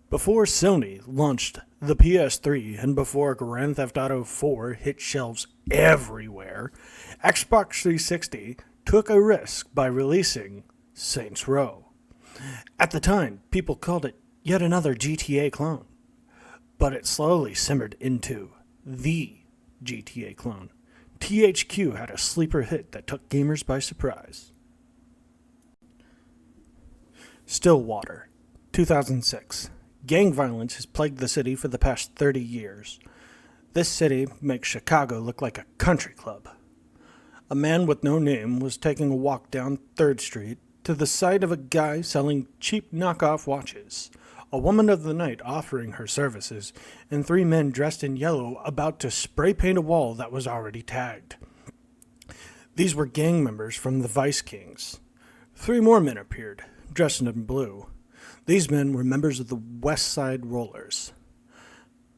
Before Sony launched the PS3 and before Grand Theft Auto 4 hit shelves everywhere, Xbox 360 took a risk by releasing Saints Row. At the time, people called it yet another GTA clone, but it slowly simmered into the GTA clone. THQ had a sleeper hit that took gamers by surprise. Stillwater, 2006. Gang violence has plagued the city for the past 30 years. This city makes Chicago look like a country club. A man with no name was taking a walk down 3rd Street to the sight of a guy selling cheap knockoff watches, a woman of the night offering her services, and 3 men dressed in yellow about to spray paint a wall that was already tagged. These were gang members from the Vice Kings. 3 more men appeared, dressed in blue. These men were members of the West Side Rollers.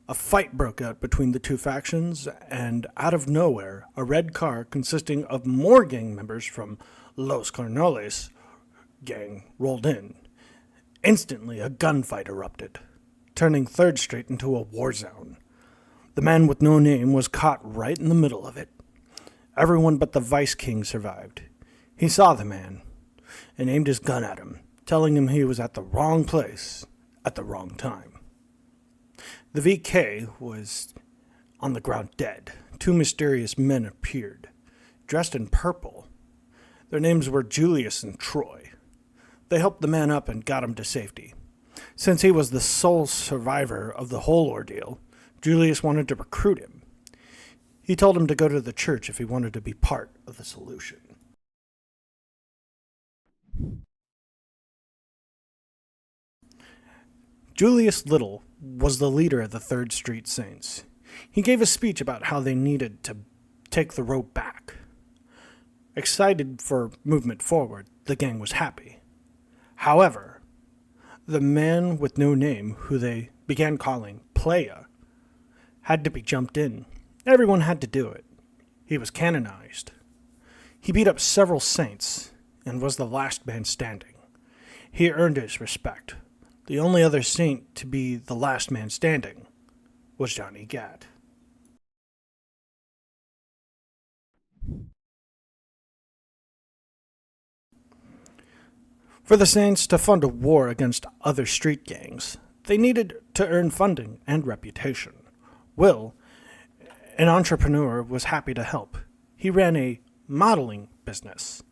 A fight broke out between the 2 factions, and out of nowhere, a red car consisting of more gang members from Los Carnales gang rolled in. Instantly, a gunfight erupted, turning 3rd Street into a war zone. The man with no name was caught right in the middle of it. Everyone but the Vice King survived. He saw the man and aimed his gun at him, telling him he was at the wrong place at the wrong time. The VK was on the ground dead. 2 mysterious men appeared, dressed in purple. Their names were Julius and Troy. They helped the man up and got him to safety. Since he was the sole survivor of the whole ordeal, Julius wanted to recruit him. He told him to go to the church if he wanted to be part of the solution. Julius Little was the leader of the 3rd Street Saints. He gave a speech about how they needed to take the road back. Excited for movement forward, the gang was happy. However, the man with no name, who they began calling Playa, had to be jumped in. Everyone had to do it. He was canonized. He beat up several saints and was the last man standing. He earned his respect. The only other saint to be the last man standing was Johnny Gat. For the Saints to fund a war against other street gangs, they needed to earn funding and reputation. Will, an entrepreneur, was happy to help. He ran a modeling business.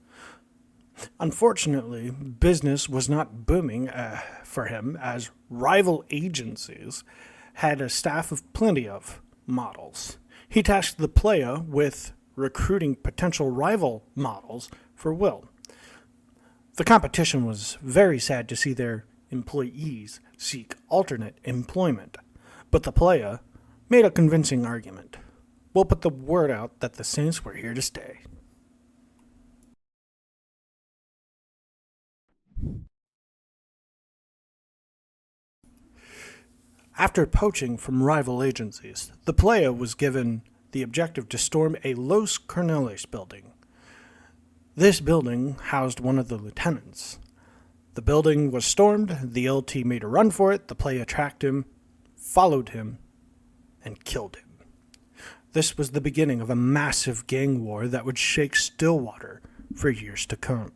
Unfortunately, business was not booming for him, as rival agencies had a staff of plenty of models. He tasked the Playa with recruiting potential rival models for Will. The competition was very sad to see their employees seek alternate employment, but the Playa made a convincing argument. We'll put the word out that the Saints were here to stay. After poaching from rival agencies, the Playa was given the objective to storm a Los Carnales building. This building housed one of the lieutenants. The building was stormed, the LT made a run for it, the Playa tracked him, followed him, and killed him. This was the beginning of a massive gang war that would shake Stillwater for years to come.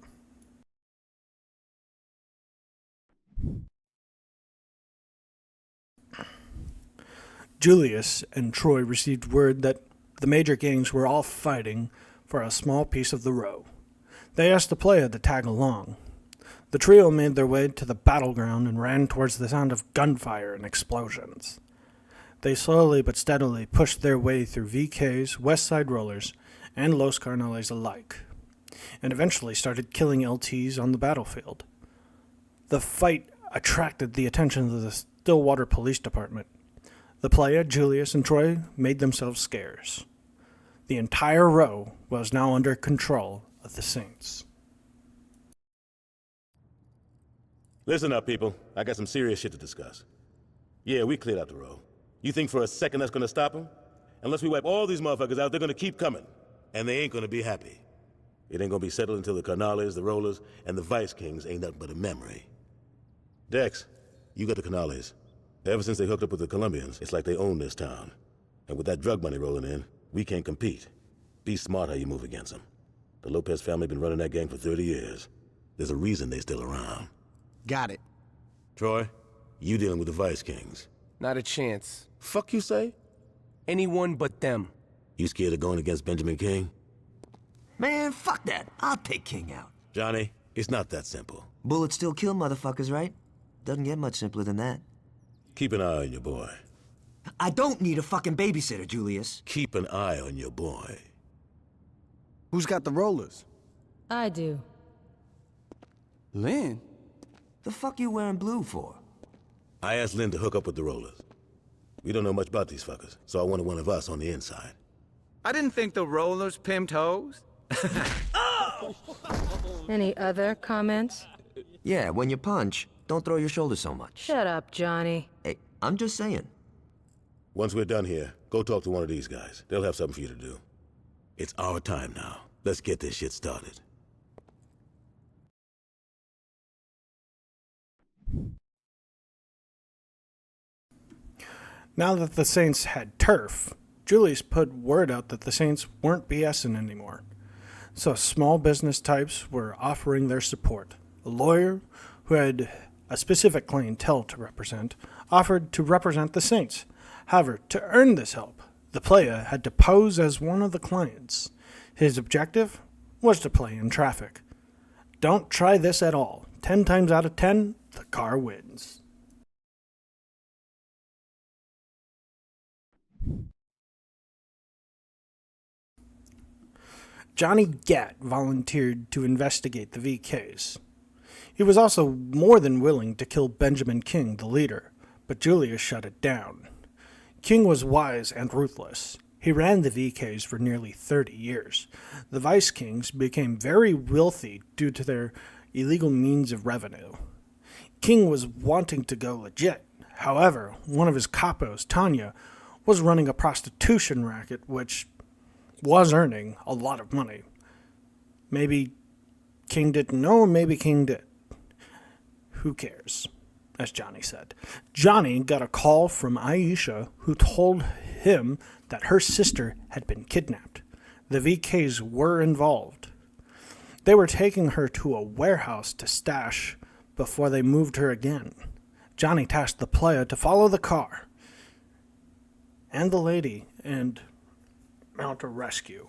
Julius and Troy received word that the major gangs were all fighting for a small piece of the row. They asked the Playa to tag along. The trio made their way to the battleground and ran towards the sound of gunfire and explosions. They slowly but steadily pushed their way through VKs, West Side Rollers, and Los Carnales alike, and eventually started killing LTs on the battlefield. The fight attracted the attention of the Stillwater Police Department. The Playa, Julius, and Troy made themselves scarce. The entire row was now under control of the Saints. Listen up, people. I got some serious shit to discuss. Yeah, we cleared out the row. You think for a second that's gonna stop them? Unless we wipe all these motherfuckers out, they're gonna keep coming. And they ain't gonna be happy. It ain't gonna be settled until the Carnales, the Rollers, and the Vice Kings ain't nothing but a memory. Dex, you got the Canales. Ever since they hooked up with the Colombians, it's like they own this town. And with that drug money rolling in, we can't compete. Be smart how you move against them. The Lopez family been running that gang for 30 years. There's a reason they're still around. Got it. Troy, you dealing with the Vice Kings. Not a chance. Fuck you say? Anyone but them. You scared of going against Benjamin King? Man, fuck that. I'll take King out. Johnny, it's not that simple. Bullets still kill motherfuckers, right? Doesn't get much simpler than that. Keep an eye on your boy. I don't need a fucking babysitter, Julius. Keep an eye on your boy. Who's got the rollers? I do. Lynn? The fuck you wearing blue for? I asked Lynn to hook up with the Rollers. We don't know much about these fuckers, so I wanted one of us on the inside. I didn't think the rollers pimped hoes. Any other comments? Yeah, when you punch, don't throw your shoulders so much. Shut up, Johnny. Hey, I'm just saying. Once we're done here, go talk to one of these guys. They'll have something for you to do. It's our time now. Let's get this shit started. Now that the Saints had turf, Julius put word out that the Saints weren't BSing anymore. So small business types were offering their support. A lawyer who had a specific clientele to represent offered to represent the Saints. However, to earn this help, the player had to pose as one of the clients. His objective was to play in traffic. Don't try this at all. 10 times out of 10, the car wins. Johnny Gatt volunteered to investigate the VKs. He was also more than willing to kill Benjamin King, the leader, but Julius shut it down. King was wise and ruthless. He ran the VKs for nearly 30 years. The Vice Kings became very wealthy due to their illegal means of revenue. King was wanting to go legit. However, one of his capos, Tanya, was running a prostitution racket which was earning a lot of money. Maybe King didn't know, maybe King did. Who cares? As Johnny said. Johnny got a call from Aisha, who told him that her sister had been kidnapped. The VKs were involved. They were taking her to a warehouse to stash before they moved her again. Johnny tasked the player to follow the car and the lady and mount a rescue.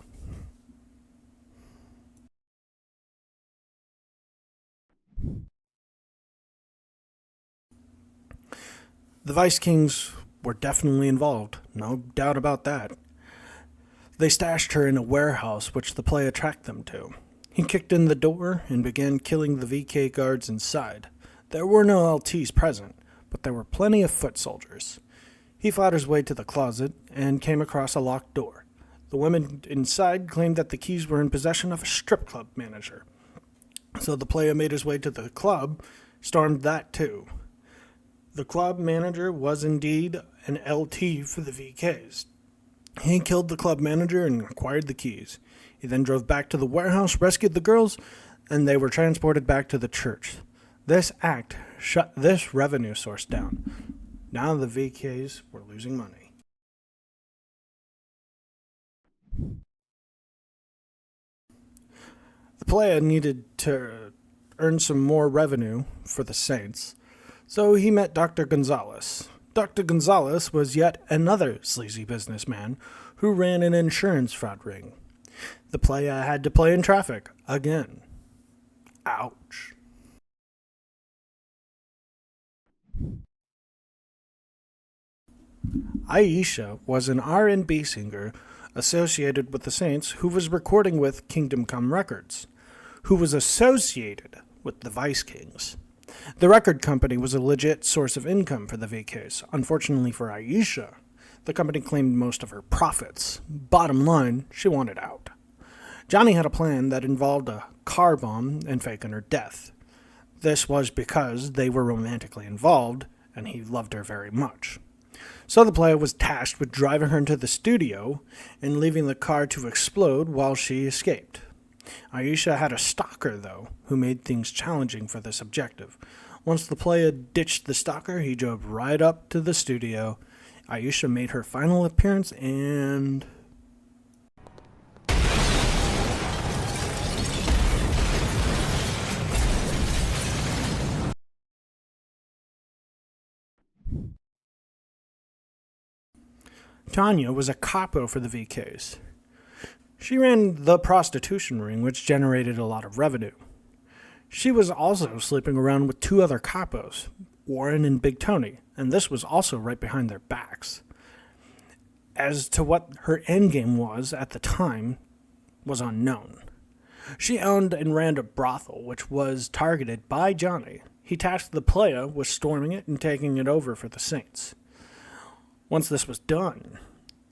The Vice Kings were definitely involved, no doubt about that. They stashed her in a warehouse which the player tracked them to. He kicked in the door and began killing the VK guards inside. There were no LTs present, but there were plenty of foot soldiers. He fought his way to the closet and came across a locked door. The women inside claimed that the keys were in possession of a strip club manager. So the player made his way to the club, stormed that too. The club manager was indeed an LT for the VKs. He killed the club manager and acquired the keys. He then drove back to the warehouse, rescued the girls, and they were transported back to the church. This act shut this revenue source down. Now the VKs were losing money. The player needed to earn some more revenue for the Saints, so he met Dr. Gonzalez. Dr. Gonzalez was yet another sleazy businessman who ran an insurance fraud ring. The player had to play in traffic again. Ouch. Aisha was an R&B singer associated with the Saints who was recording with Kingdom Come Records, who was associated with the Vice Kings. The record company was a legit source of income for the VKs. Unfortunately for Aisha, the company claimed most of her profits. Bottom line, she wanted out. Johnny had a plan that involved a car bomb and faking her death. This was because they were romantically involved, and he loved her very much. So the player was tasked with driving her into the studio and leaving the car to explode while she escaped. Aisha had a stalker, though, who made things challenging for this objective. Once the playa ditched the stalker, he drove right up to the studio. Aisha made her final appearance and... Tanya was a capo for the VKs. She ran the prostitution ring, which generated a lot of revenue. She was also sleeping around with two other capos, Warren and Big Tony, and this was also right behind their backs. As to what her endgame was at the time was unknown. She owned and ran a brothel, which was targeted by Johnny. He tasked the playa with storming it and taking it over for the Saints. Once this was done,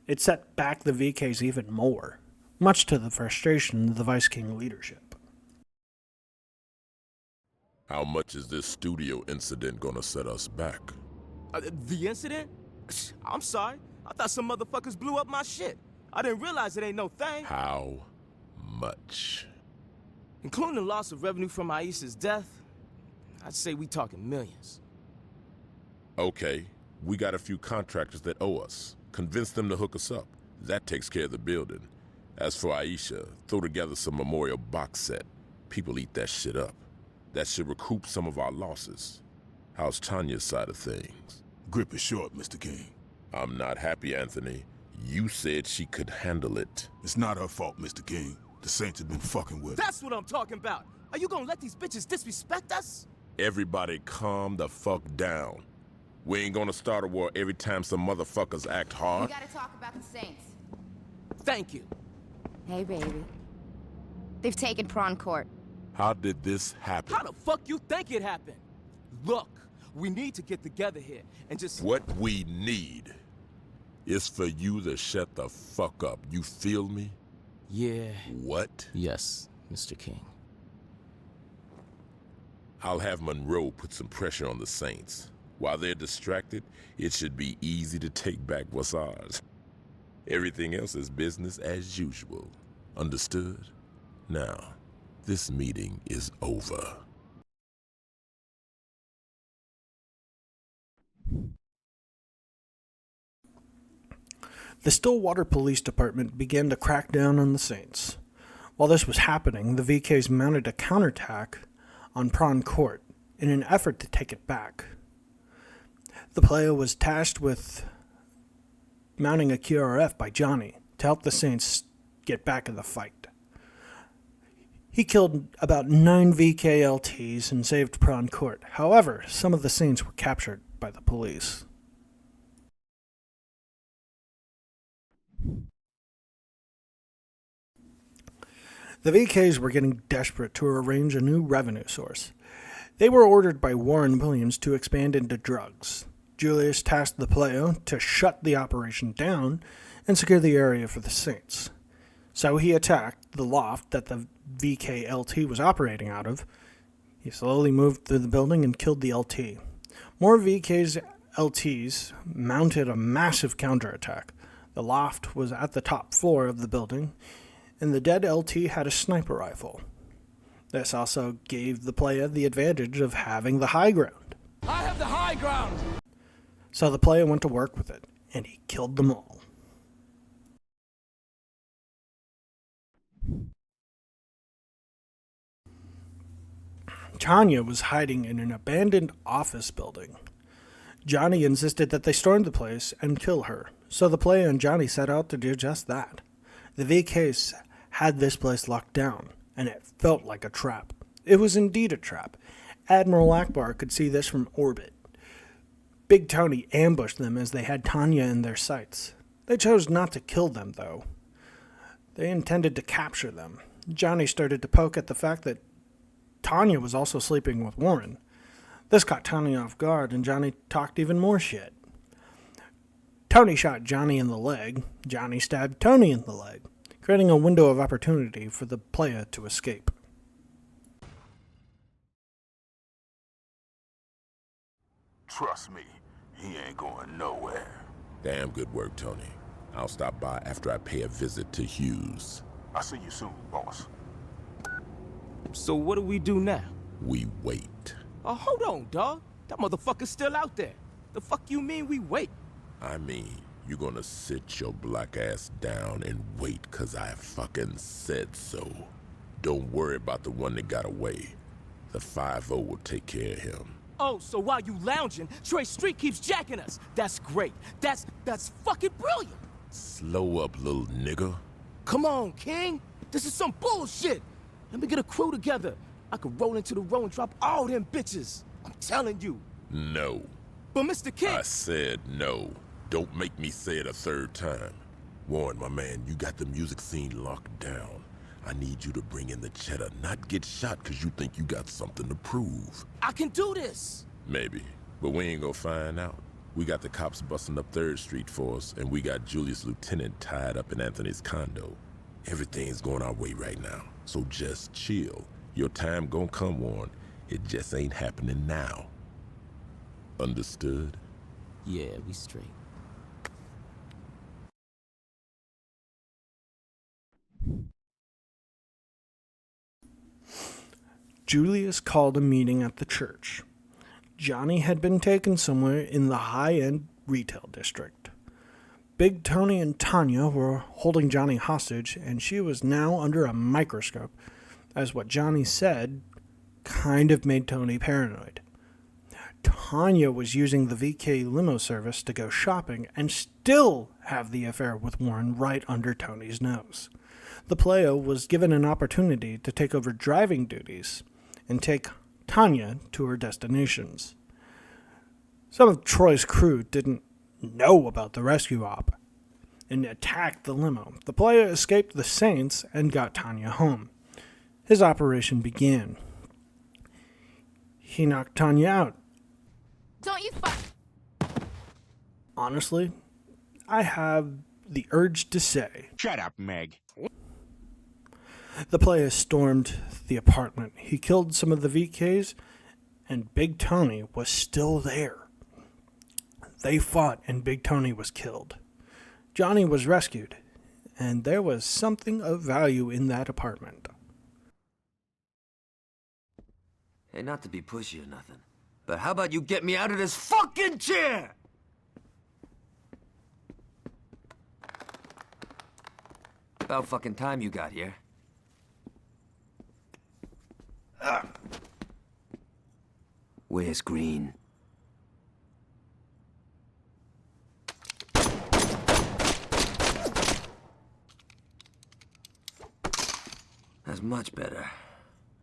it set back the VKs even more, much to the frustration of the Vice King leadership. How much is this studio incident gonna set us back? The incident? I'm sorry. I thought some motherfuckers blew up my shit. I didn't realize it ain't no thing. How much? Including the loss of revenue from Aisha's death, I'd say we talking millions. Okay, we got a few contractors that owe us. Convince them to hook us up. That takes care of the building. As for Aisha, throw together some memorial box set. People eat that shit up. That should recoup some of our losses. How's Tanya's side of things? Grip is short, Mr. King. I'm not happy, Anthony. You said she could handle it. It's not her fault, Mr. King. The Saints have been fucking with her. That's what I'm talking about. Are you gonna let these bitches disrespect us? Everybody calm the fuck down. We ain't gonna start a war every time some motherfuckers act We hard. gotta talk about the Saints. Thank you. Hey, baby. They've taken Prawn Court. How did this happen? How the fuck you think it happened? Look, we need to get together here and just... What we need is for you to shut the fuck up. You feel me? Yeah. What? Yes, Mr. King. I'll have Monroe put some pressure on the Saints. While they're distracted, it should be easy to take back what's ours. Everything else is business as usual. Understood? Now, this meeting is over. The Stillwater Police Department began to crack down on the Saints. While this was happening, the VKs mounted a counterattack on Prawn Court in an effort to take it back. The playa was tasked with mounting a QRF by Johnny to help the Saints get back in the fight. He killed about 9 VKLTs and saved Prawn Court. However, some of the Saints were captured by the police. The VKs were getting desperate to arrange a new revenue source. They were ordered by Warren Williams to expand into drugs. Julius tasked the playa to shut the operation down and secure the area for the Saints. So he attacked the loft that the VKLT was operating out of. He slowly moved through the building and killed the LT. More VK's LTs mounted a massive counterattack. The loft was at the top floor of the building, and the dead LT had a sniper rifle. This also gave the playa the advantage of having the high ground. I have the high ground! So the playa went to work with it, and he killed them all. Tanya was hiding in an abandoned office building. Johnny insisted that they storm the place and kill her, so the playa and Johnny set out to do just that. The VKs had this place locked down, and it felt like a trap. It was indeed a trap. Admiral Akbar could see this from orbit. Big Tony ambushed them as they had Tanya in their sights. They chose not to kill them, though. They intended to capture them. Johnny started to poke at the fact that Tanya was also sleeping with Warren. This caught Tony off guard, and Johnny talked even more shit. Tony shot Johnny in the leg. Johnny stabbed Tony in the leg, creating a window of opportunity for the playa to escape. Trust me, he ain't going nowhere. Damn good work, Tony. I'll stop by after I pay a visit to Hughes. I'll see you soon, boss. So what do we do now? We wait. Oh, hold on, dawg. That motherfucker's still out there. The fuck you mean we wait? I mean, you're gonna sit your black ass down and wait 'cause I fucking said so. Don't worry about the one that got away. The 5-0 will take care of him. Oh, so while you lounging, Trey Street keeps jacking us. That's great. That's fucking brilliant. Slow up, little nigga. Come on, King. This is some bullshit. Let me get a crew together. I could roll into the row and drop all them bitches. I'm telling you. No. But Mr. King... I said no. Don't make me say it a third time. Warren, my man, you got the music scene locked down. I need you to bring in the cheddar, not get shot because you think you got something to prove. I can do this. Maybe, but we ain't gonna find out. We got the cops busting up 3rd Street for us, and we got Julius Lieutenant tied up in Anthony's condo. Everything's going our way right now, so just chill. Your time gonna come, Warren. It just ain't happening now. Understood? Yeah, we straight. Julius called a meeting at the church. Johnny had been taken somewhere in the high-end retail district. Big Tony and Tanya were holding Johnny hostage, and she was now under a microscope, as what Johnny said kind of made Tony paranoid. Tanya was using the VK limo service to go shopping and still have the affair with Warren right under Tony's nose. The player was given an opportunity to take over driving duties and take Tanya to her destinations. Some of Troy's crew didn't know about the rescue op and attacked the limo. The player escaped the Saints and got Tanya home. His operation began. He knocked Tanya out. Don't you Honestly, I have the urge to say, Shut up, Meg. the player stormed the apartment. He killed some of the VKs, and Big Tony was still there. They fought, and Big Tony was killed. Johnny was rescued, and there was something of value in that apartment. Hey, not to be pushy or nothing, but how about you get me out of this fucking chair? About fucking time you got here. Where's Green? That's much better.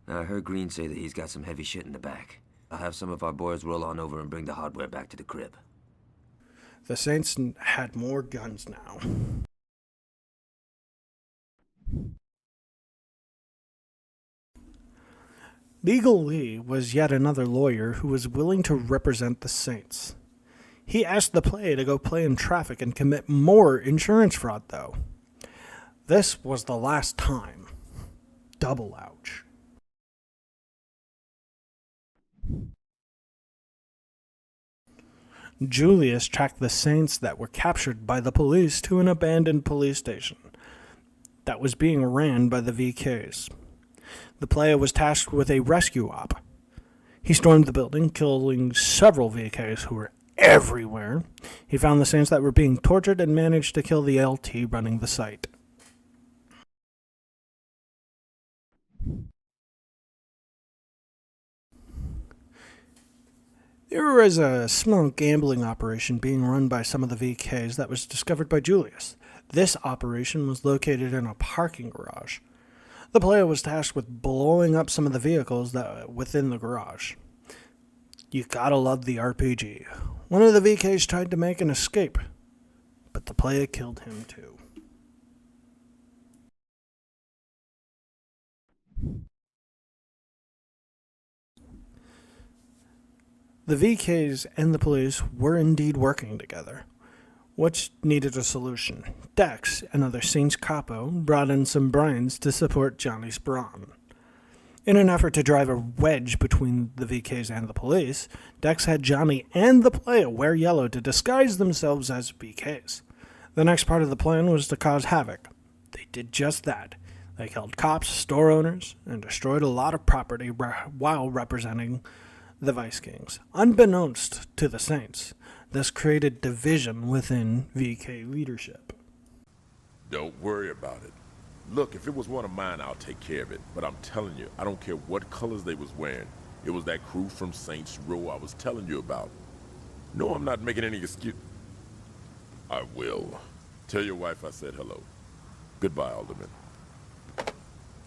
I heard Green say that he's got some heavy shit in the back. I'll have some of our boys roll on over and bring the hardware back to the crib. The Saints had more guns now. Beagle Lee was yet another lawyer who was willing to represent the Saints. He asked the player to go play in traffic and commit more insurance fraud, though. This was the last time. Double ouch. Julius tracked the Saints that were captured by the police to an abandoned police station that was being ran by the VKs. The player was tasked with a rescue op. He stormed the building, killing several VKs who were everywhere. He found the Saints that were being tortured and managed to kill the LT running the site. There was a small gambling operation being run by some of the VKs that was discovered by Julius. This operation was located in a parking garage. The player was tasked with blowing up some of the vehicles that within the garage. You gotta love the RPG. One of the VKs tried to make an escape, but the player killed him too. The VKs and the police were indeed working together, which needed a solution. Dex, another Saints capo, brought in some brains to support Johnny's brawn. In an effort to drive a wedge between the VKs and the police, Dex had Johnny and the player wear yellow to disguise themselves as VKs. The next part of the plan was to cause havoc. They did just that. They killed cops, store owners, and destroyed a lot of property while representing the Vice Kings. Unbeknownst to the Saints, this created division within VK leadership. Don't worry about it. Look, if it was one of mine, I'll take care of it. But I'm telling you, I don't care what colors they was wearing. It was that crew from Saints Row I was telling you about. No, I'm not making any excuse. I will. Tell your wife I said hello. Goodbye, Alderman.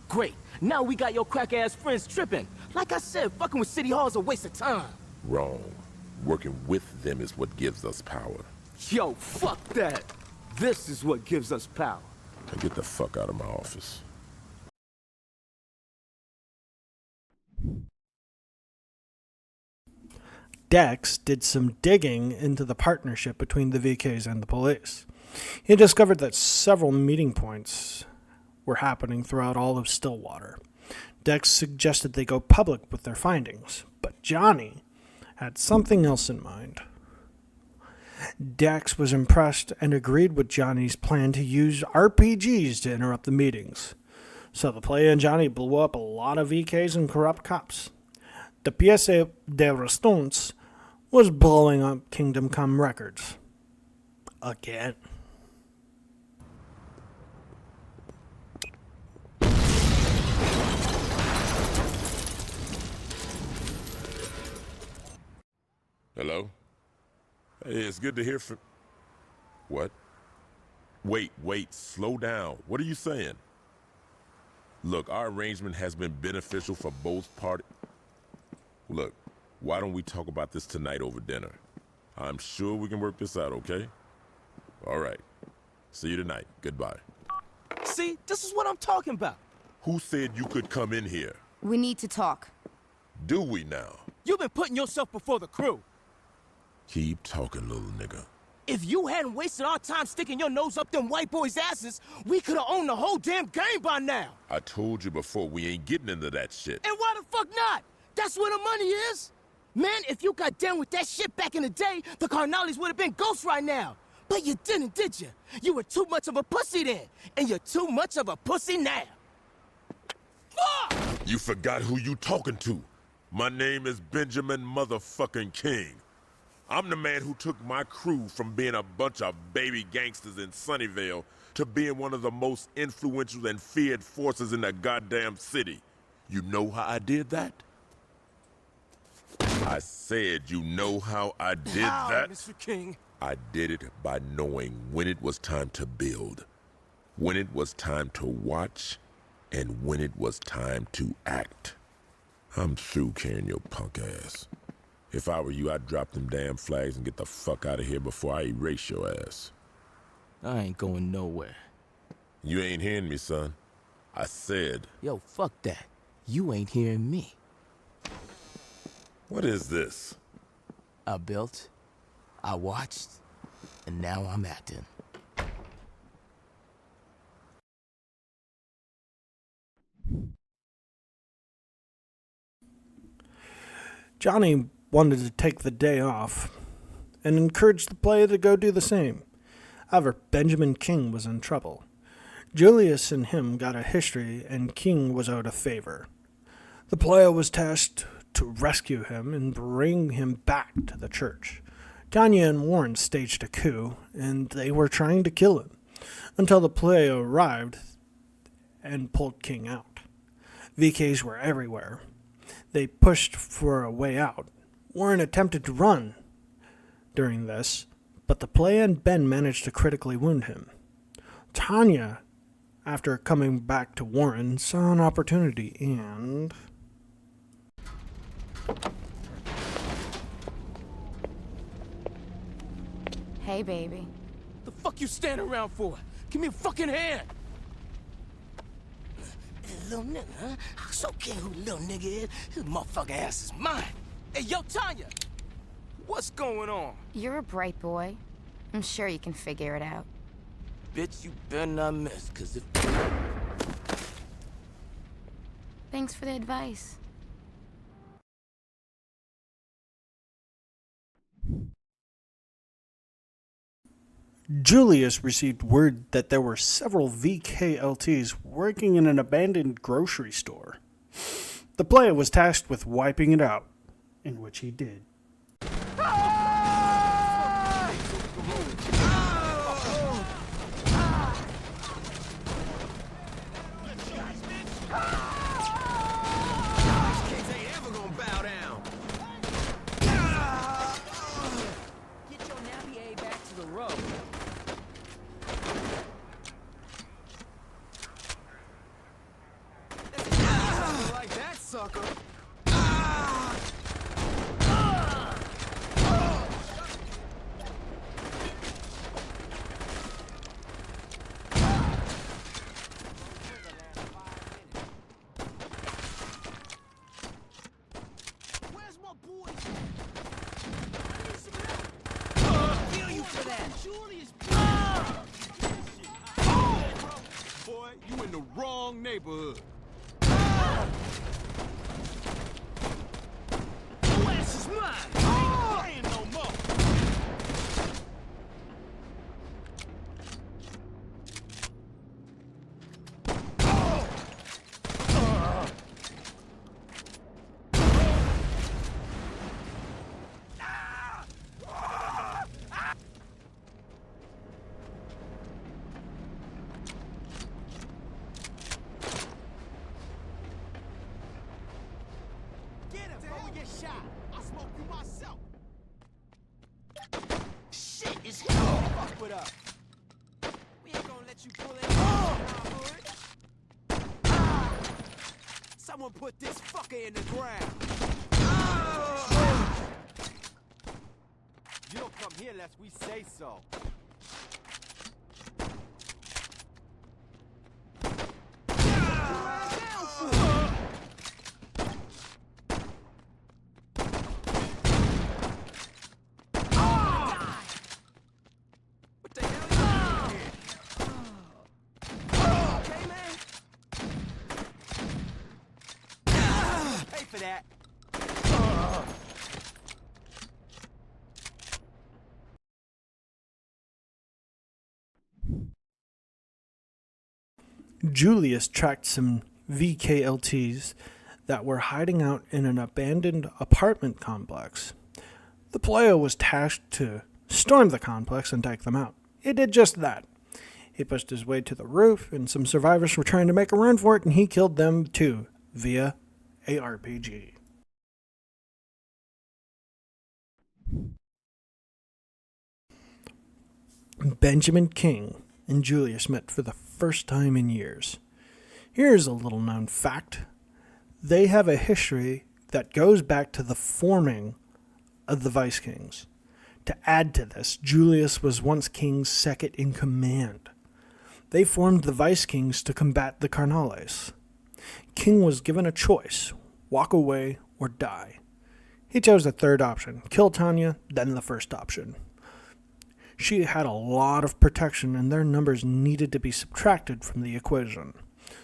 Great. Now we got your crack-ass friends tripping. Like I said, fucking with City Hall is a waste of time. Wrong. Working with them is what gives us power. Yo, fuck that. This is what gives us power. Now get the fuck out of my office. Dex did some digging into the partnership between the VKs and the police. He discovered that several meeting points were happening throughout all of Stillwater. Dex suggested they go public with their findings, but Johnny had something else in mind. Dex was impressed and agreed with Johnny's plan to use RPGs to interrupt the meetings. So the playa and Johnny blew up a lot of VKs and corrupt cops. The pièce de resistance was blowing up Kingdom Come Records. Again. Hello? Hey, it's good to hear from... What? Wait, slow down. What are you saying? Look, our arrangement has been beneficial for both parties. Look, why don't we talk about this tonight over dinner? I'm sure we can work this out, okay? All right. See you tonight. Goodbye. See, this is what I'm talking about. Who said you could come in here? We need to talk. Do we now? You've been putting yourself before the crew. Keep talking, little nigga. If you hadn't wasted our time sticking your nose up them white boys' asses, we could have owned the whole damn game by now. I told you before, we ain't getting into that shit. And why the fuck not? That's where the money is. Man, if you got down with that shit back in the day, the Carnales would have been ghosts right now. But you didn't, did you? You were too much of a pussy then, and you're too much of a pussy now. Fuck! You forgot who you talking to. My name is Benjamin motherfucking King. I'm the man who took my crew from being a bunch of baby gangsters in Sunnyvale to being one of the most influential and feared forces in the goddamn city. You know how I did that? I said, you know how I did that? Mr. King? I did it by knowing when it was time to build, when it was time to watch, and when it was time to act. I'm through carrying your punk ass. If I were you, I'd drop them damn flags and get the fuck out of here before I erase your ass. I ain't going nowhere. You ain't hearing me, son. I said... Yo, fuck that. You ain't hearing me. What is this? I built, I watched, and now I'm acting. Johnny wanted to take the day off and encouraged the player to go do the same. However, Benjamin King was in trouble. Julius and him got a history, and King was owed a favor. The player was tasked to rescue him and bring him back to the church. Tanya and Warren staged a coup, and they were trying to kill him, until the player arrived and pulled King out. VKs were everywhere. They pushed for a way out. Warren attempted to run during this, but the player and Ben managed to critically wound him. Tanya, after coming back to Warren, saw an opportunity and... Hey, baby. The fuck you standing around for? Give me a fucking hand! Little nigga, huh? It's okay who little nigga is. His motherfucking ass is mine. Hey, yo, Tanya! What's going on? You're a bright boy. I'm sure you can figure it out. Bitch, you better not miss, cause if... Thanks for the advice. Julius received word that there were several VKLTs working in an abandoned grocery store. The player was tasked with wiping it out. in which he did. Boy, you in the wrong neighborhood. Your ass is mine! Ain't no more. Get him before we get shot! I'll smoke you myself! Shit is here! Fuck with us! We ain't gonna let you pull it out. Someone put this fucker in the ground! You don't come here unless we say so. What the hell you doing here? Okay, man? Pay for that. Julius tracked some VKLTs that were hiding out in an abandoned apartment complex. The player was tasked to storm the complex and take them out. He did just that. He pushed his way to the roof, and some survivors were trying to make a run for it, and he killed them too, via a RPG. Benjamin King and Julius met for the first time in years. Here's a little known fact. They have a history that goes back to the forming of the Vice Kings. To add to this, Julius was once King's second in command. They formed the Vice Kings to combat the Carnales. King was given a choice, walk away or die. He chose the third option, kill Tanya, then the first option. She had a lot of protection and their numbers needed to be subtracted from the equation.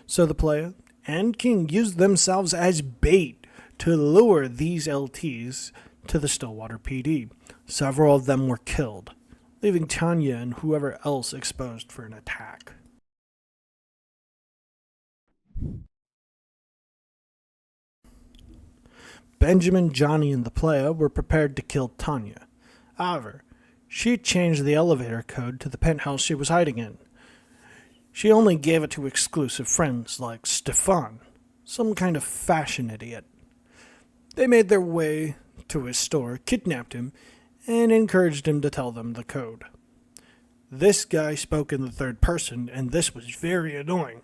So the player and King used themselves as bait to lure these LTs to the Stillwater PD. Several of them were killed, leaving Tanya and whoever else exposed for an attack. Benjamin, Johnny, and the player were prepared to kill Tanya. However, she changed the elevator code to the penthouse she was hiding in. She only gave it to exclusive friends like Stefan, some kind of fashion idiot. They made their way to his store, kidnapped him, and encouraged him to tell them the code. This guy spoke in the third person, and this was very annoying.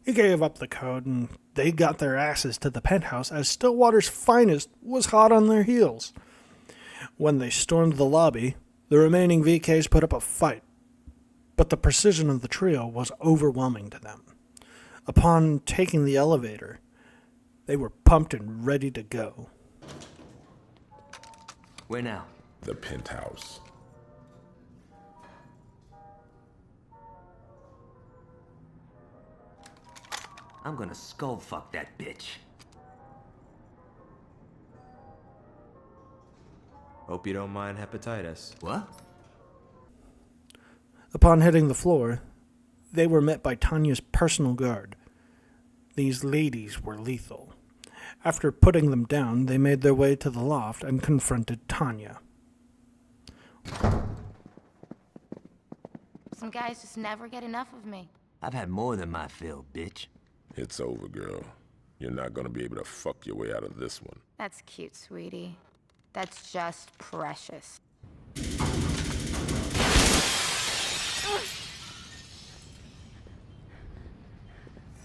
He gave up the code, and they got their asses to the penthouse as Stillwater's finest was hot on their heels. When they stormed the lobby, the remaining VKs put up a fight, but the precision of the trio was overwhelming to them. Upon taking the elevator, they were pumped and ready to go. Where now? The penthouse. I'm gonna skull fuck that bitch. Hope you don't mind hepatitis. What? Upon hitting the floor, they were met by Tanya's personal guard. These ladies were lethal. After putting them down, they made their way to the loft and confronted Tanya. Some guys just never get enough of me. I've had more than my fill, bitch. It's over, girl. You're not gonna be able to fuck your way out of this one. That's cute, sweetie. That's just precious.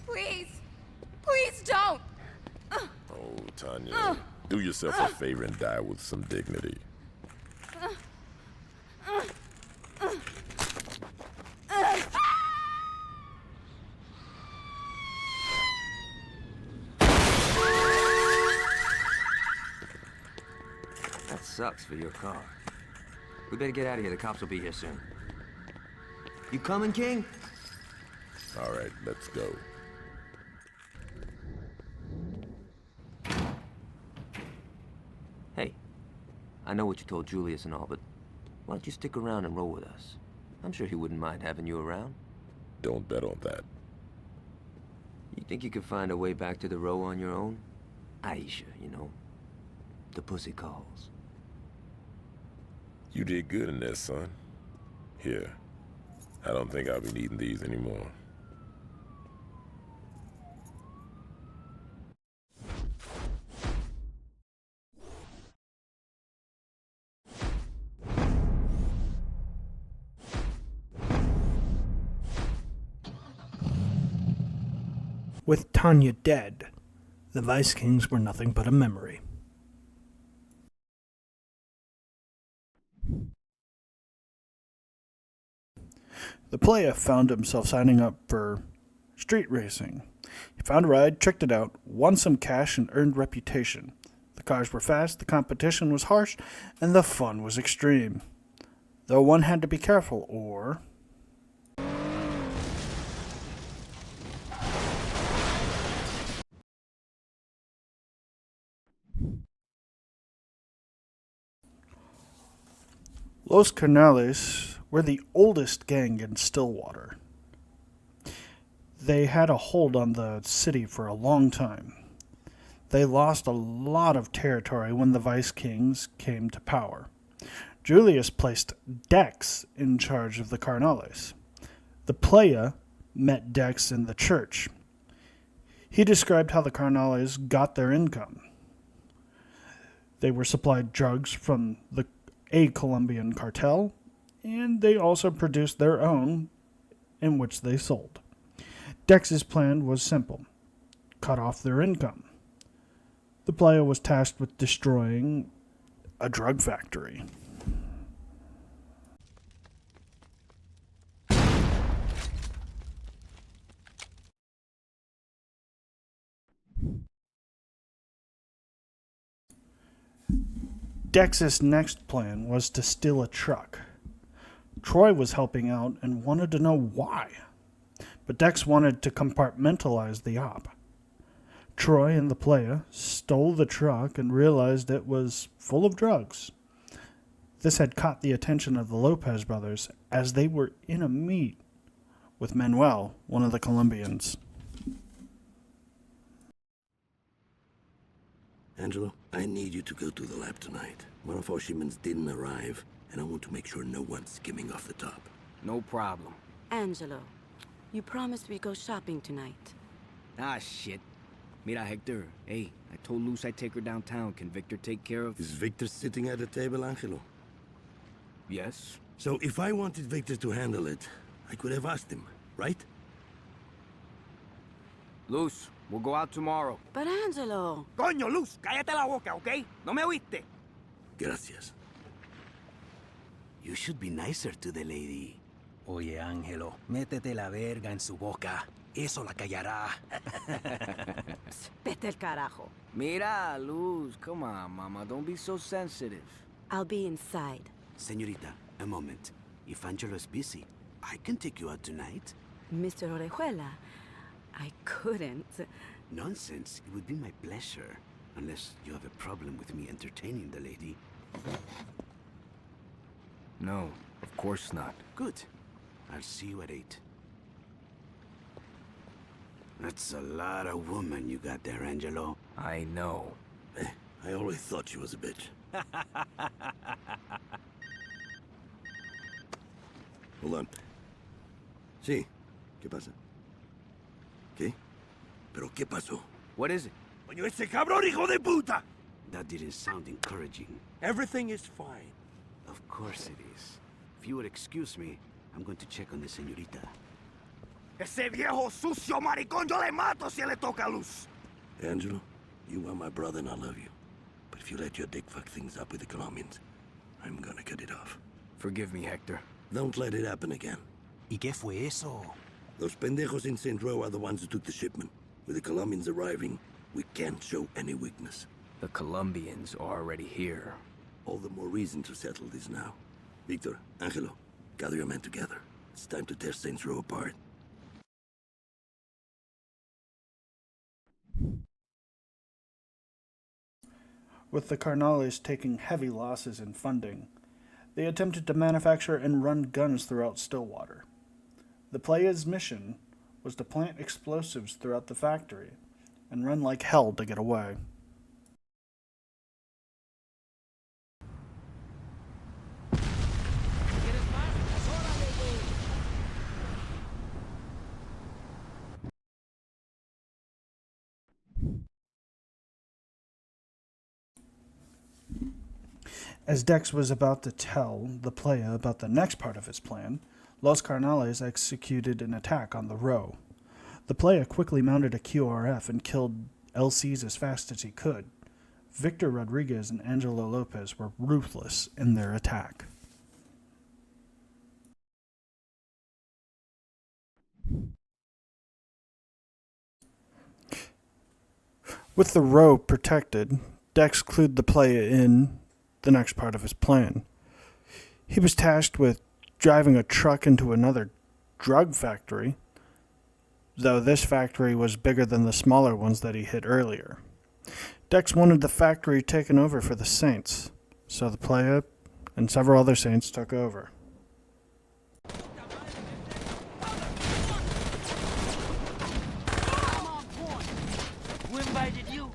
Please! Please don't! Oh, Tanya, do yourself a favor and die with some dignity. That sucks for your car. We better get out of here. The cops will be here soon. You coming, King? All right, let's go. Hey, I know what you told Julius and all, but why don't you stick around and roll with us? I'm sure he wouldn't mind having you around. Don't bet on that. You think you could find a way back to the row on your own? Aisha, you know. The pussy calls. You did good in there, son. Here. I don't think I'll be needing these anymore. With Tanya dead, the Vice Kings were nothing but a memory. The player found himself signing up for street racing. He found a ride, checked it out, won some cash, and earned reputation. The cars were fast, the competition was harsh, and the fun was extreme. Though one had to be careful, or... Los Carnales were the oldest gang in Stillwater. They had a hold on the city for a long time. They lost a lot of territory when the Vice Kings came to power. Julius placed Dex in charge of the Carnales. The playa met Dex in the church. He described how the Carnales got their income. They were supplied drugs from a Colombian cartel, and they also produced their own, in which they sold. Dex's plan was simple: cut off their income. The player was tasked with destroying a drug factory. Dex's next plan was to steal a truck. Troy was helping out and wanted to know why, but Dex wanted to compartmentalize the op. Troy and the player stole the truck and realized it was full of drugs. This had caught the attention of the Lopez brothers, as they were in a meet with Manuel, one of the Colombians. Angelo, I need you to go to the lab tonight. One of our shipments didn't arrive, and I want to make sure no one's skimming off the top. No problem. Angelo, you promised we'd go shopping tonight. Ah, shit. Mira, Hector. Hey, I told Luz I'd take her downtown. Can Victor take care of... Is Victor sitting at the table, Angelo? Yes. So if I wanted Victor to handle it, I could have asked him, right? Luz, we'll go out tomorrow. But Angelo... Coño, Luz, cállate la boca, ¿ok? ¿No me oíste? Gracias. You should be nicer to the lady. Oye, Ángelo, métete la verga en su boca. Eso la callará. Vete el carajo. Mira, Luz, come on, mama. Don't be so sensitive. I'll be inside. Señorita, a moment. If Angelo is busy, I can take you out tonight. Mr. Orejuela, I couldn't. Nonsense. It would be my pleasure. Unless you have a problem with me entertaining the lady. No, of course not. Good. I'll see you at 8. That's a lot of woman you got there, Angelo. I know. I always thought she was a bitch. Hold on. Sí. ¿Qué pasa? ¿Qué? ¿Pero qué pasó? What is it? Coño, ese cabrón, hijo de puta! That didn't sound encouraging. Everything is fine. Of course it is. If you would excuse me, I'm going to check on the señorita. Ese viejo sucio maricón, yo le mato si le toca luz. Angelo, you are my brother and I love you. But if you let your dick fuck things up with the Colombians, I'm gonna cut it off. Forgive me, Hector. Don't let it happen again. ¿Y qué fue eso? Those pendejos in St. Row are the ones who took the shipment. With the Colombians arriving, we can't show any weakness. The Colombians are already here. All the more reason to settle this now. Victor, Angelo, gather your men together. It's time to tear Saints Row apart. With the Carnales taking heavy losses in funding, they attempted to manufacture and run guns throughout Stillwater. The player's mission was to plant explosives throughout the factory and run like hell to get away. As Dex was about to tell the player about the next part of his plan, Los Carnales executed an attack on the row. The player quickly mounted a QRF and killed LCs as fast as he could. Victor Rodriguez and Angelo Lopez were ruthless in their attack. With the row protected, Dex clued the player in the next part of his plan. He was tasked with driving a truck into another drug factory, though this factory was bigger than the smaller ones that he hit earlier. Dex wanted the factory taken over for the Saints, so the player and several other Saints took over. Who invited you?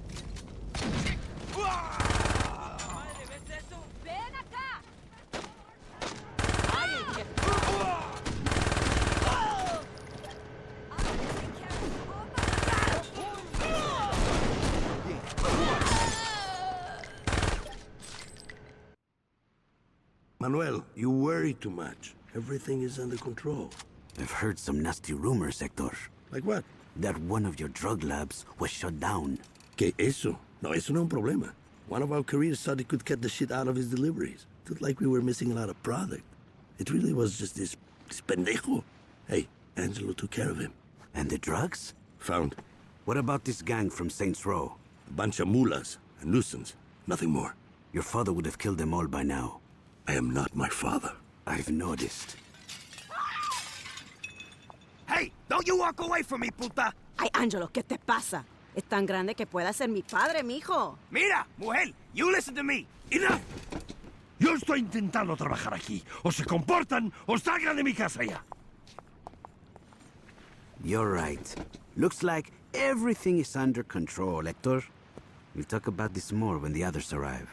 Manuel, you worry too much. Everything is under control. I've heard some nasty rumors, Hector. Like what? That one of your drug labs was shut down. ¿Qué eso? No, eso no es un problema. One of our careers thought he could cut the shit out of his deliveries. Looked like we were missing a lot of product. It really was just this pendejo. Hey, Angelo took care of him. And the drugs? Found. What about this gang from Saints Row? A bunch of mulas and nuisance. Nothing more. Your father would have killed them all by now. I am not my father. I've noticed. Hey, don't you walk away from me, puta! Ay, Angelo, ¿qué te pasa? Es tan grande que pueda ser mi padre, mijo. Mira, mujer, you listen to me. ¡Enough! Yo estoy intentando trabajar aquí. O se comportan o salgan de mi casa ya. You're right. Looks like everything is under control, Hector. We'll talk about this more when the others arrive.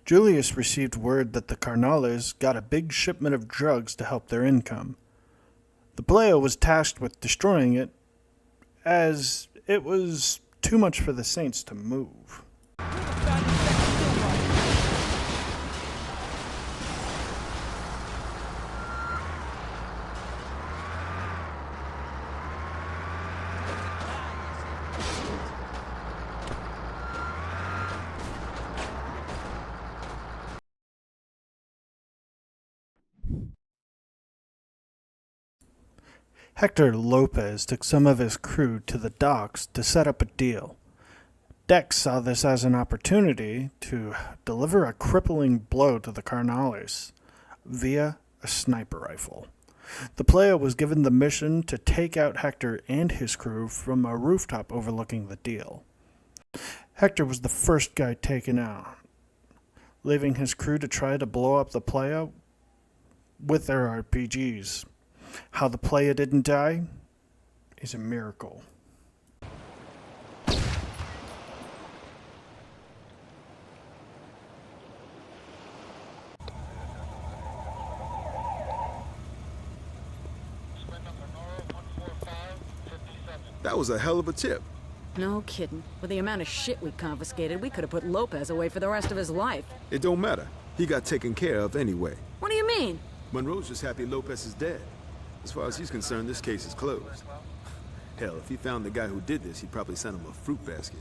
Julius received word that the Carnales got a big shipment of drugs to help their income. The player was tasked with destroying it, as it was too much for the Saints to move. Hector Lopez took some of his crew to the docks to set up a deal. Dex saw this as an opportunity to deliver a crippling blow to the Carnales via a sniper rifle. The player was given the mission to take out Hector and his crew from a rooftop overlooking the deal. Hector was the first guy taken out. leaving his crew to try to blow up the playa with their RPGs. How the playa didn't die is a miracle. That was a hell of a tip. No kidding. With the amount of shit we confiscated, we could have put Lopez away for the rest of his life. It don't matter. He got taken care of anyway. What do you mean? Monroe's just happy Lopez is dead. As far as he's concerned, this case is closed. Hell, if he found the guy who did this, he'd probably send him a fruit basket.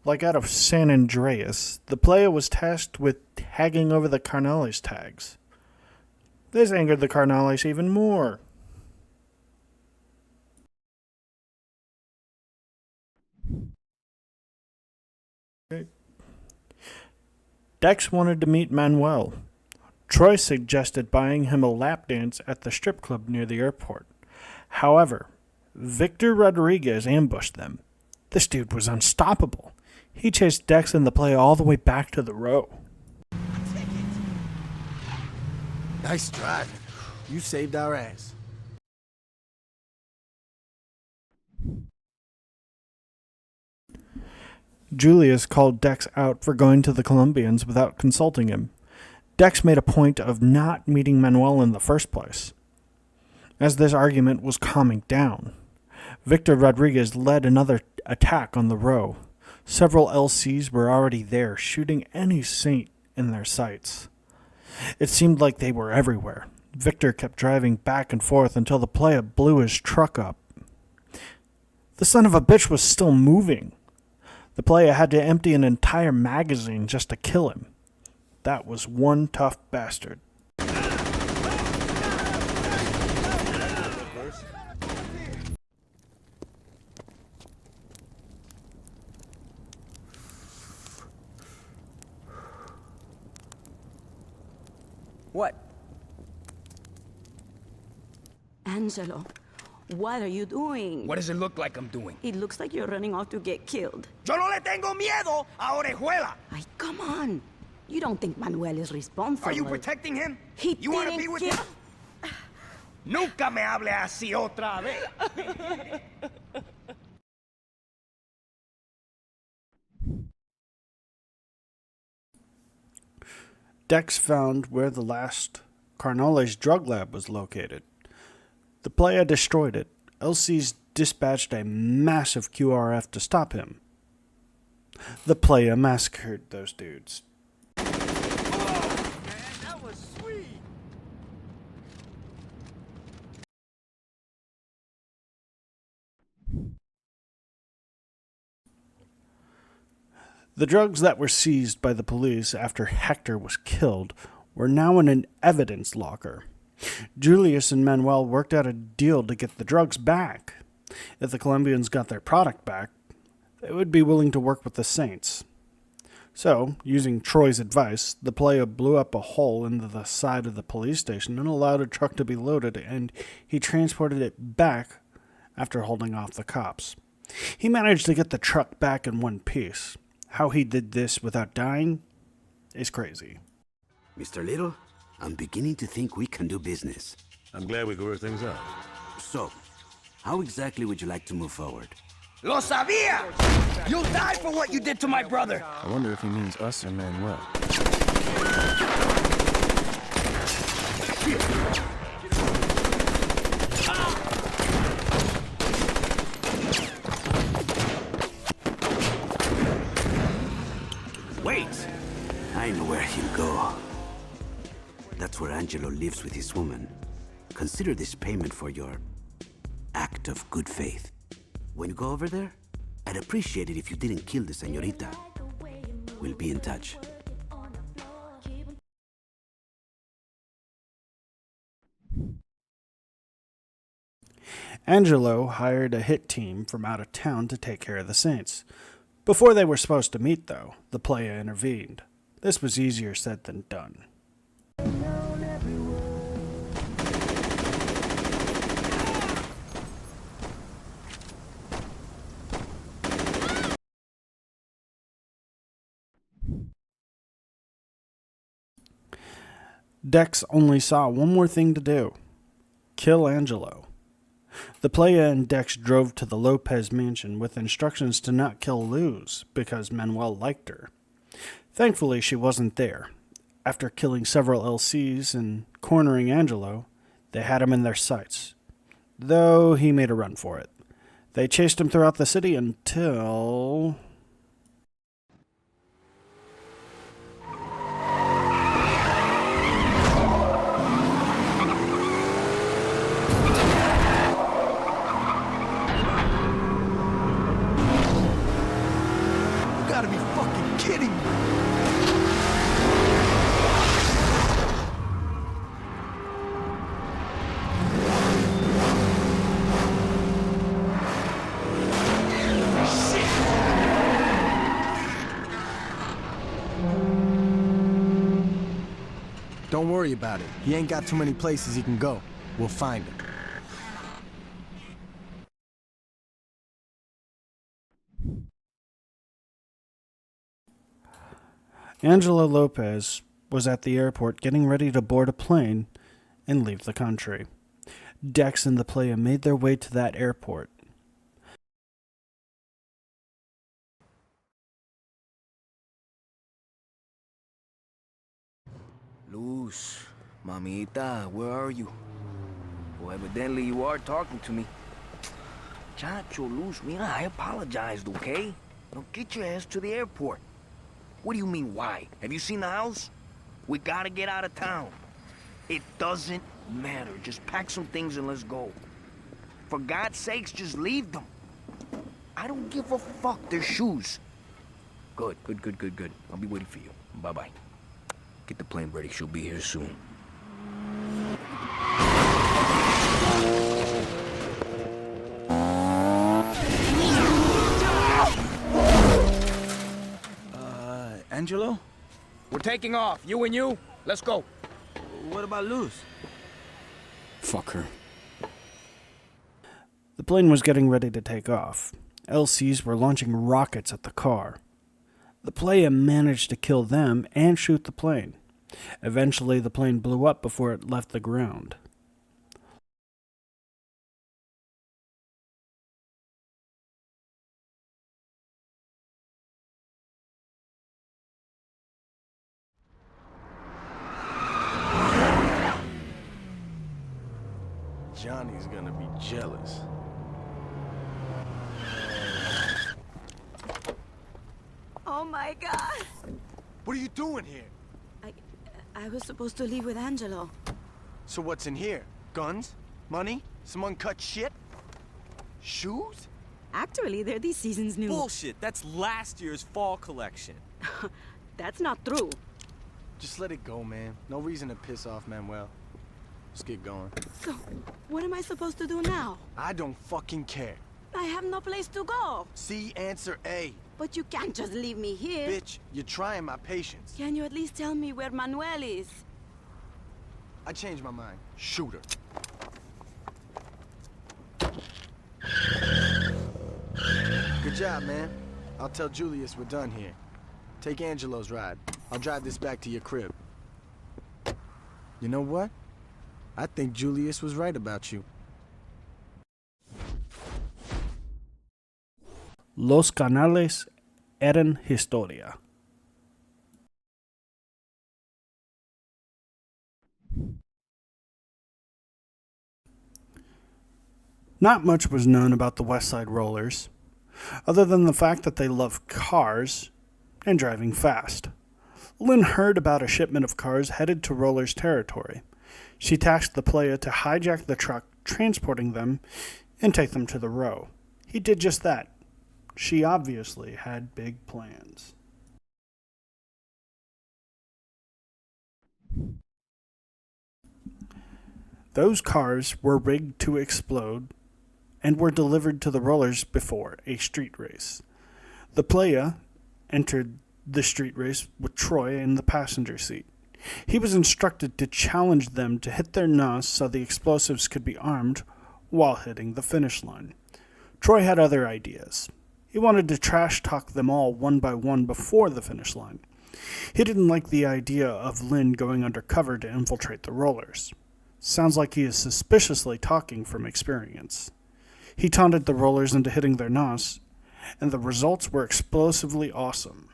Like out of San Andreas, the playa was tasked with tagging over the Carnales tags. This angered the Carnales even more. Dex wanted to meet Manuel. Troy suggested buying him a lap dance at the strip club near the airport. However, Victor Rodriguez ambushed them. This dude was unstoppable. He chased Dex and the play all the way back to the row. Nice driving. You saved our ass. Julius called Dex out for going to the Colombians without consulting him. Dex made a point of not meeting Manuel in the first place. As this argument was calming down, Victor Rodriguez led another attack on the row. Several LCs were already there, shooting any saint in their sights. It seemed like they were everywhere. Victor kept driving back and forth until the playa blew his truck up. The son of a bitch was still moving. The playa had to empty an entire magazine just to kill him. That was one tough bastard. What? Angelo, what are you doing? What does it look like I'm doing? It looks like you're running off to get killed. Yo no le tengo miedo a Orejuela. Ay, come on. You don't think Manuel is responsible. Are you protecting him? He You want to didn't be with kill- him? Nunca me hable así otra vez. Dex found where the last Carnales drug lab was located. The playa destroyed it. LC's dispatched a massive QRF to stop him. The playa massacred those dudes. That was sweet. The drugs that were seized by the police after Hector was killed were now in an evidence locker. Julius and Manuel worked out a deal to get the drugs back. If the Colombians got their product back, they would be willing to work with the Saints. So, using Troy's advice, the playa blew up a hole into the side of the police station and allowed a truck to be loaded, and he transported it back after holding off the cops. He managed to get the truck back in one piece. How he did this without dying is crazy. Mr. Little, I'm beginning to think we can do business. I'm glad we could work things out. So, how exactly would you like to move forward? Lo sabía! You'll die for what you did to my brother! I wonder if he means us or Manuel. Wait! I know where he'll go. That's where Angelo lives with his woman. Consider this payment for your act of good faith. When you go over there, I'd appreciate it if you didn't kill the señorita. We'll be in touch. Angelo hired a hit team from out of town to take care of the Saints. Before they were supposed to meet, though, the playa intervened. This was easier said than done. Dex only saw one more thing to do: kill Angelo. The playa and Dex drove to the Lopez mansion with instructions to not kill Luz because Manuel liked her. Thankfully, she wasn't there. After killing several LCs and cornering Angelo, they had him in their sights, though he made a run for it. They chased him throughout the city until... You gotta be fucking kidding me! Don't worry about it. He ain't got too many places he can go. We'll find him. Angelo Lopez was at the airport getting ready to board a plane and leave the country. Dex and the playa made their way to that airport. Luz, mamita, where are you? Well, evidently you are talking to me. Chacho, Luz, mira, I apologized, okay? Now get your ass to the airport. What do you mean, why? Have you seen the house? We gotta get out of town. It doesn't matter. Just pack some things and let's go. For God's sakes, just leave them. I don't give a fuck. They're shoes. Good. I'll be waiting for you. Bye-bye. Get the plane ready. She'll be here soon. Angelo? We're taking off. You and you. Let's go. What about Luz? Fuck her. The plane was getting ready to take off. LCs were launching rockets at the car. The playa managed to kill them and shoot the plane. Eventually, the plane blew up before it left the ground. Johnny's gonna be jealous. Oh my God! What are you doing here? I was supposed to leave with Angelo. So what's in here? Guns? Money? Some uncut shit? Shoes? Actually, they're this season's new. Bullshit, that's last year's fall collection. That's not true. Just let it go, man. No reason to piss off Manuel. Let's get going. So, what am I supposed to do now? I don't fucking care. I have no place to go. C, answer A. But you can't just leave me here. Bitch, you're trying my patience. Can you at least tell me where Manuel is? I changed my mind. Shoot her. Good job, man. I'll tell Julius we're done here. Take Angelo's ride. I'll drive this back to your crib. You know what? I think Julius was right about you. Los canales eran historia. Not much was known about the West Side Rollers, other than the fact that they love cars and driving fast. Lynn heard about a shipment of cars headed to Rollers territory. She tasked the playa to hijack the truck transporting them and take them to the row. He did just that. She obviously had big plans. Those cars were rigged to explode and were delivered to the Rollers before a street race. The playa entered the street race with Troy in the passenger seat. He was instructed to challenge them to hit their nos so the explosives could be armed while hitting the finish line. Troy had other ideas. He wanted to trash talk them all one by one before the finish line. He didn't like the idea of Lin going undercover to infiltrate the Rollers. Sounds like he is suspiciously talking from experience. He taunted the Rollers into hitting their nos, and the results were explosively awesome.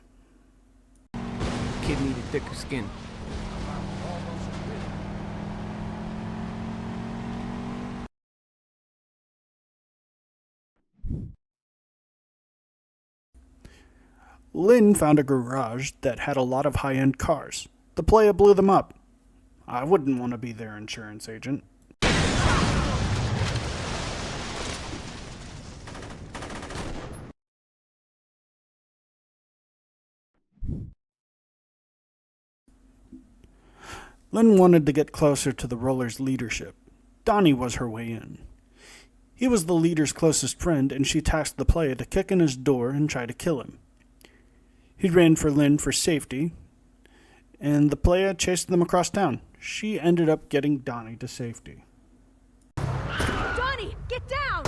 Kid needed thicker skin. Lin found a garage that had a lot of high-end cars. The playa blew them up. I wouldn't want to be their insurance agent. Lin wanted to get closer to the Rollers' leadership. Donnie was her way in. He was the leader's closest friend, and she tasked the playa to kick in his door and try to kill him. He ran for Lin for safety, and the playa chased them across town. She ended up getting Donnie to safety. Johnny, get down!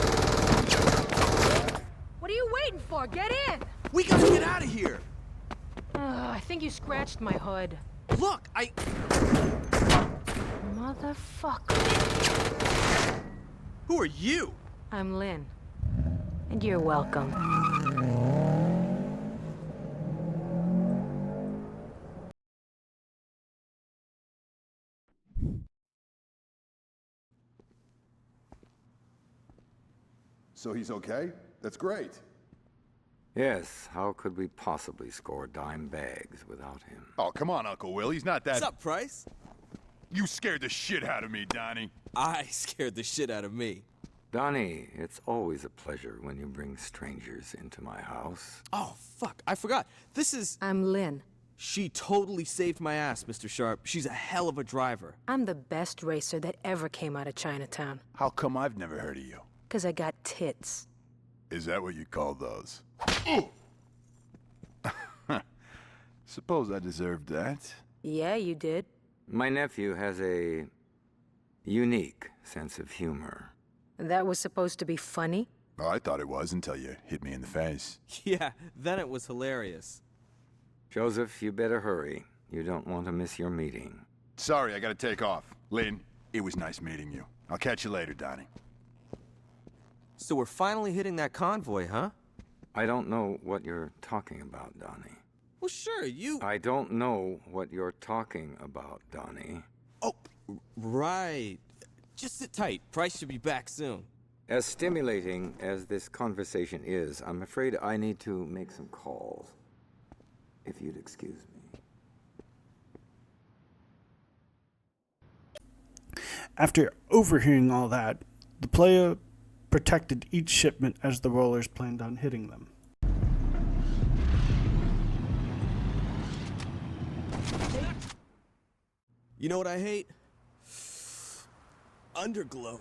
What are you waiting for? Get in! We gotta get out of here! I think you scratched my hood. Look, Motherfucker. Who are you? I'm Lin. And you're welcome. So he's okay? That's great. Yes, how could we possibly score dime bags without him? Oh, come on, Uncle Will. He's not that... What's up, Price? You scared the shit out of me, Donnie. I scared the shit out of me. Donnie, it's always a pleasure when you bring strangers into my house. Oh, fuck, I forgot. This is... I'm Lin. She totally saved my ass, Mr. Sharp. She's a hell of a driver. I'm the best racer that ever came out of Chinatown. How come I've never heard of you? 'Cause I got tits. Is that what you call those? Suppose I deserved that. Yeah, you did. My nephew has a unique sense of humor. That was supposed to be funny? Oh, I thought it was until you hit me in the face. Yeah, then it was hilarious. Joseph, you better hurry. You don't want to miss your meeting. Sorry, I gotta take off. Lynn, it was nice meeting you. I'll catch you later, Donnie. So we're finally hitting that convoy, huh? I don't know what you're talking about, Donnie. Well, sure, I don't know what you're talking about, Donnie. Oh, right. Just sit tight. Price should be back soon. As stimulating as this conversation is, I'm afraid I need to make some calls. If you'd excuse me. After overhearing all that, the playa protected each shipment as the Rollers planned on hitting them. You know what I hate? Underglow.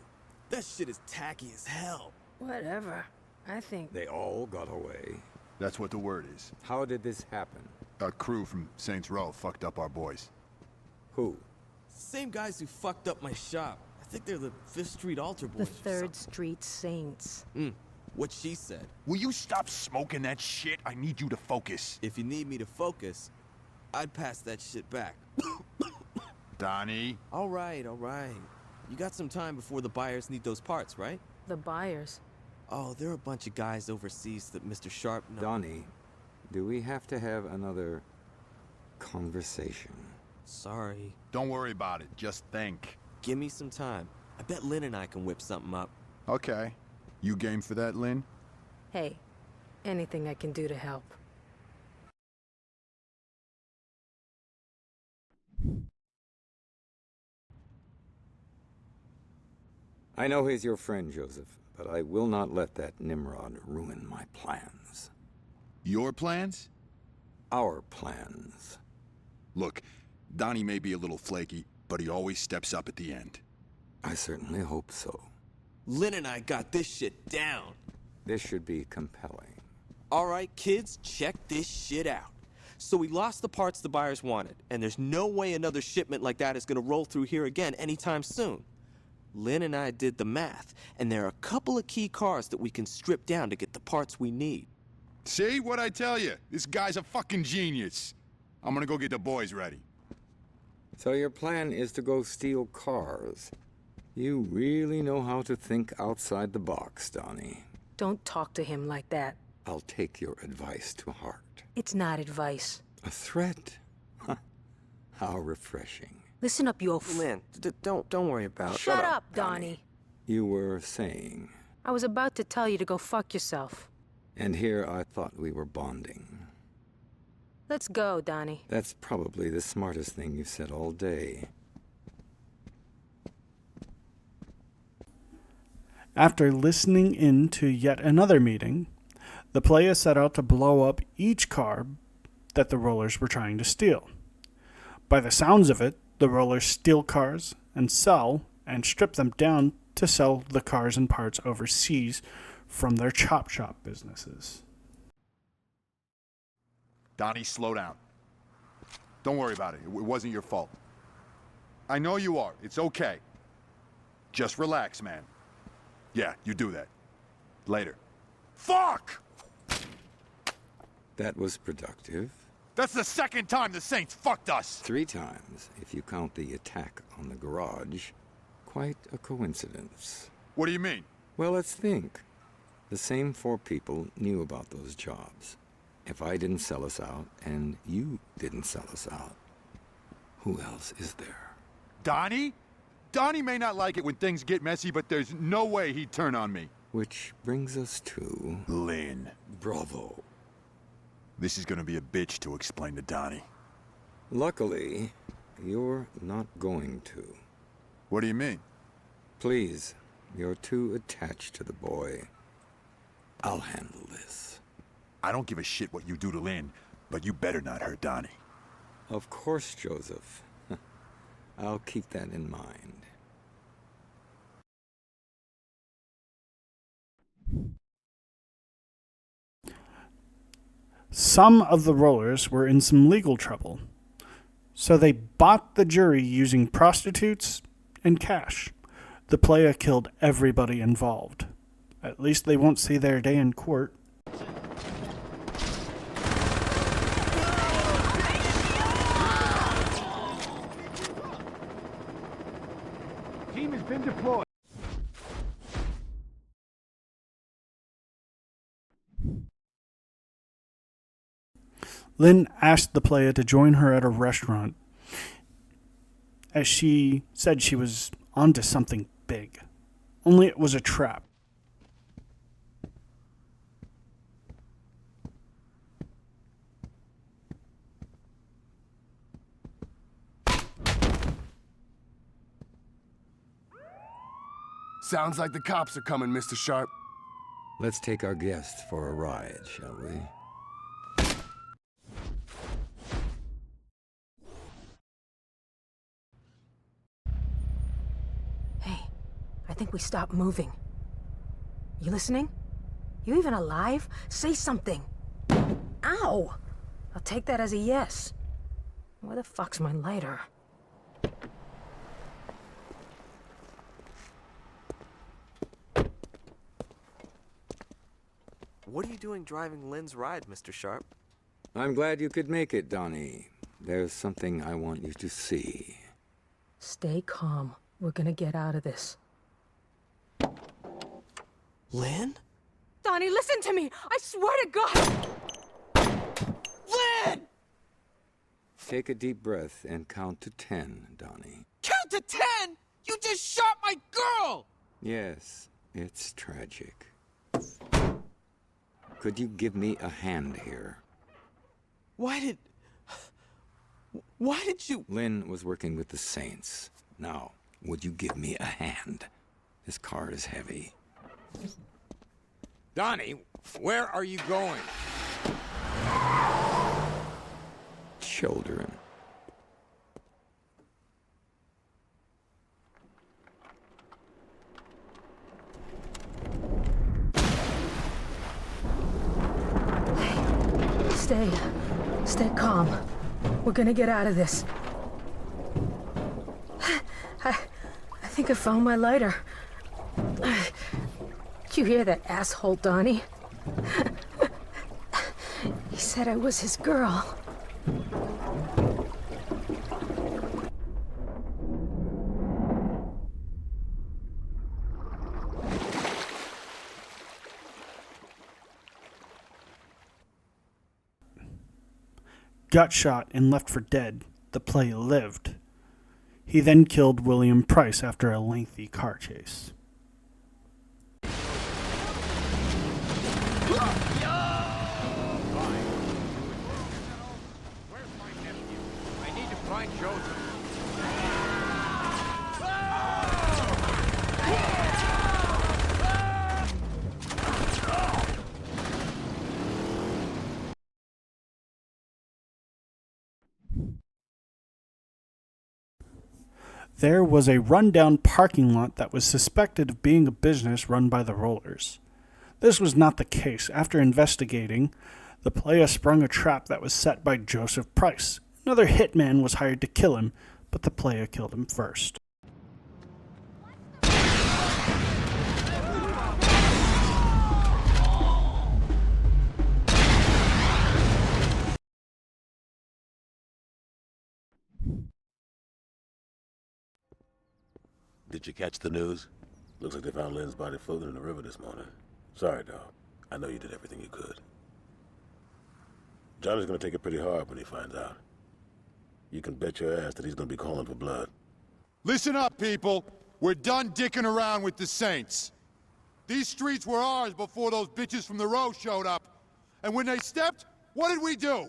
That shit is tacky as hell. Whatever. I think... They all got away. That's what the word is. How did this happen? A crew from Saints Row fucked up our boys. Who? Same guys who fucked up my shop. I think they're the 5th Street Altar The Boys. 3rd Street Saints. What she said. Will you stop smoking that shit? I need you to focus. If you need me to focus, I'd pass that shit back. Donnie. All right. You got some time before the buyers need those parts, right? The buyers? Oh, they're a bunch of guys overseas that Mr. Sharp knows. Donnie, do we have to have another conversation? Sorry. Don't worry about it. Just think. Give me some time. I bet Lynn and I can whip something up. Okay. You game for that, Lynn? Hey, anything I can do to help. I know he's your friend, Joseph, but I will not let that Nimrod ruin my plans. Your plans? Our plans. Look, Donnie may be a little flaky, but he always steps up at the end. I certainly hope so. Lynn and I got this shit down. This should be compelling. All right, kids, check this shit out. So we lost the parts the buyers wanted, and there's no way another shipment like that is gonna roll through here again anytime soon. Lynn and I did the math, and there are a couple of key cars that we can strip down to get the parts we need. See what I tell you? This guy's a fucking genius. I'm gonna go get the boys ready. So your plan is to go steal cars. You really know how to think outside the box, Donnie. Don't talk to him like that. I'll take your advice to heart. It's not advice. A threat? How refreshing. Listen up, you Lynn, don't worry about it. Shut up, Donnie. You were saying... I was about to tell you to go fuck yourself. And here I thought we were bonding. Let's go, Donnie. That's probably the smartest thing you've said all day. After listening in to yet another meeting, the playa set out to blow up each car that the rollers were trying to steal. By the sounds of it, the rollers steal cars and sell and strip them down to sell the cars and parts overseas from their chop shop businesses. Donnie, slow down. Don't worry about it. It wasn't your fault. I know you are. It's okay. Just relax, man. Yeah, you do that. Later. Fuck! That was productive. That's the second time the Saints fucked us! 3 times, if you count the attack on the garage. Quite a coincidence. What do you mean? Well, let's think. The same 4 people knew about those jobs. If I didn't sell us out, and you didn't sell us out, who else is there? Donnie? Donnie may not like it when things get messy, but there's no way he'd turn on me. Which brings us to... Lynn. Bravo. This is gonna be a bitch to explain to Donnie. Luckily, you're not going to. What do you mean? Please, you're too attached to the boy. I'll handle this. I don't give a shit what you do to Lynn, but you better not hurt Donnie. Of course, Joseph. I'll keep that in mind. Some of the rollers were in some legal trouble, so they bought the jury using prostitutes and cash. The playa killed everybody involved. At least they won't see their day in court. Team has been deployed. Lynn asked the playa to join her at a restaurant, as she said she was onto something big. Only it was a trap. Sounds like the cops are coming, Mr. Sharp. Let's take our guest for a ride, shall we? Hey, I think we stopped moving. You listening? You even alive? Say something. Ow! I'll take that as a yes. Where the fuck's my lighter? What are you doing driving Lynn's ride, Mr. Sharp? I'm glad you could make it, Donnie. There's something I want you to see. Stay calm. We're gonna get out of this. Lynn? Donnie, listen to me! I swear to God! Lynn! Take a deep breath and count to 10, Donnie. Count to 10? You just shot my girl! Yes, it's tragic. Could you give me a hand here? Why did you... Lynn was working with the Saints. Now, would you give me a hand? This car is heavy. Donnie, where are you going? Children. Stay calm. We're gonna get out of this. I think I found my lighter. Did you hear that asshole, Donnie? He said I was his girl. got shot and left for dead. The playa lived. He then killed William Price after a lengthy car chase. I need to find Joseph. There was a rundown parking lot that was suspected of being a business run by the Rollers. This was not the case. After investigating, the playa sprung a trap that was set by Joseph Price. Another hitman was hired to kill him, but the playa killed him first. Did you catch the news? Looks like they found Lynn's body floating in the river this morning. Sorry, dog. I know you did everything you could. Johnny's gonna take it pretty hard when he finds out. You can bet your ass that he's gonna be calling for blood. Listen up, people. We're done dicking around with the Saints. These streets were ours before those bitches from the row showed up. And when they stepped, what did we do?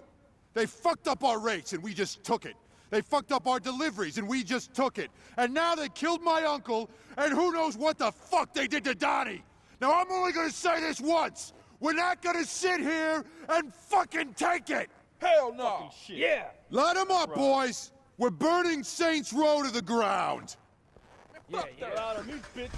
They fucked up our rates and we just took it. They fucked up our deliveries and we just took it. And now they killed my uncle, and who knows what the fuck they did to Donnie. Now I'm only gonna say this once. We're not gonna sit here and fucking take it. Hell no. Yeah. Light them up, boys. We're burning Saints Row to the ground. Yeah. Out of me, bitches.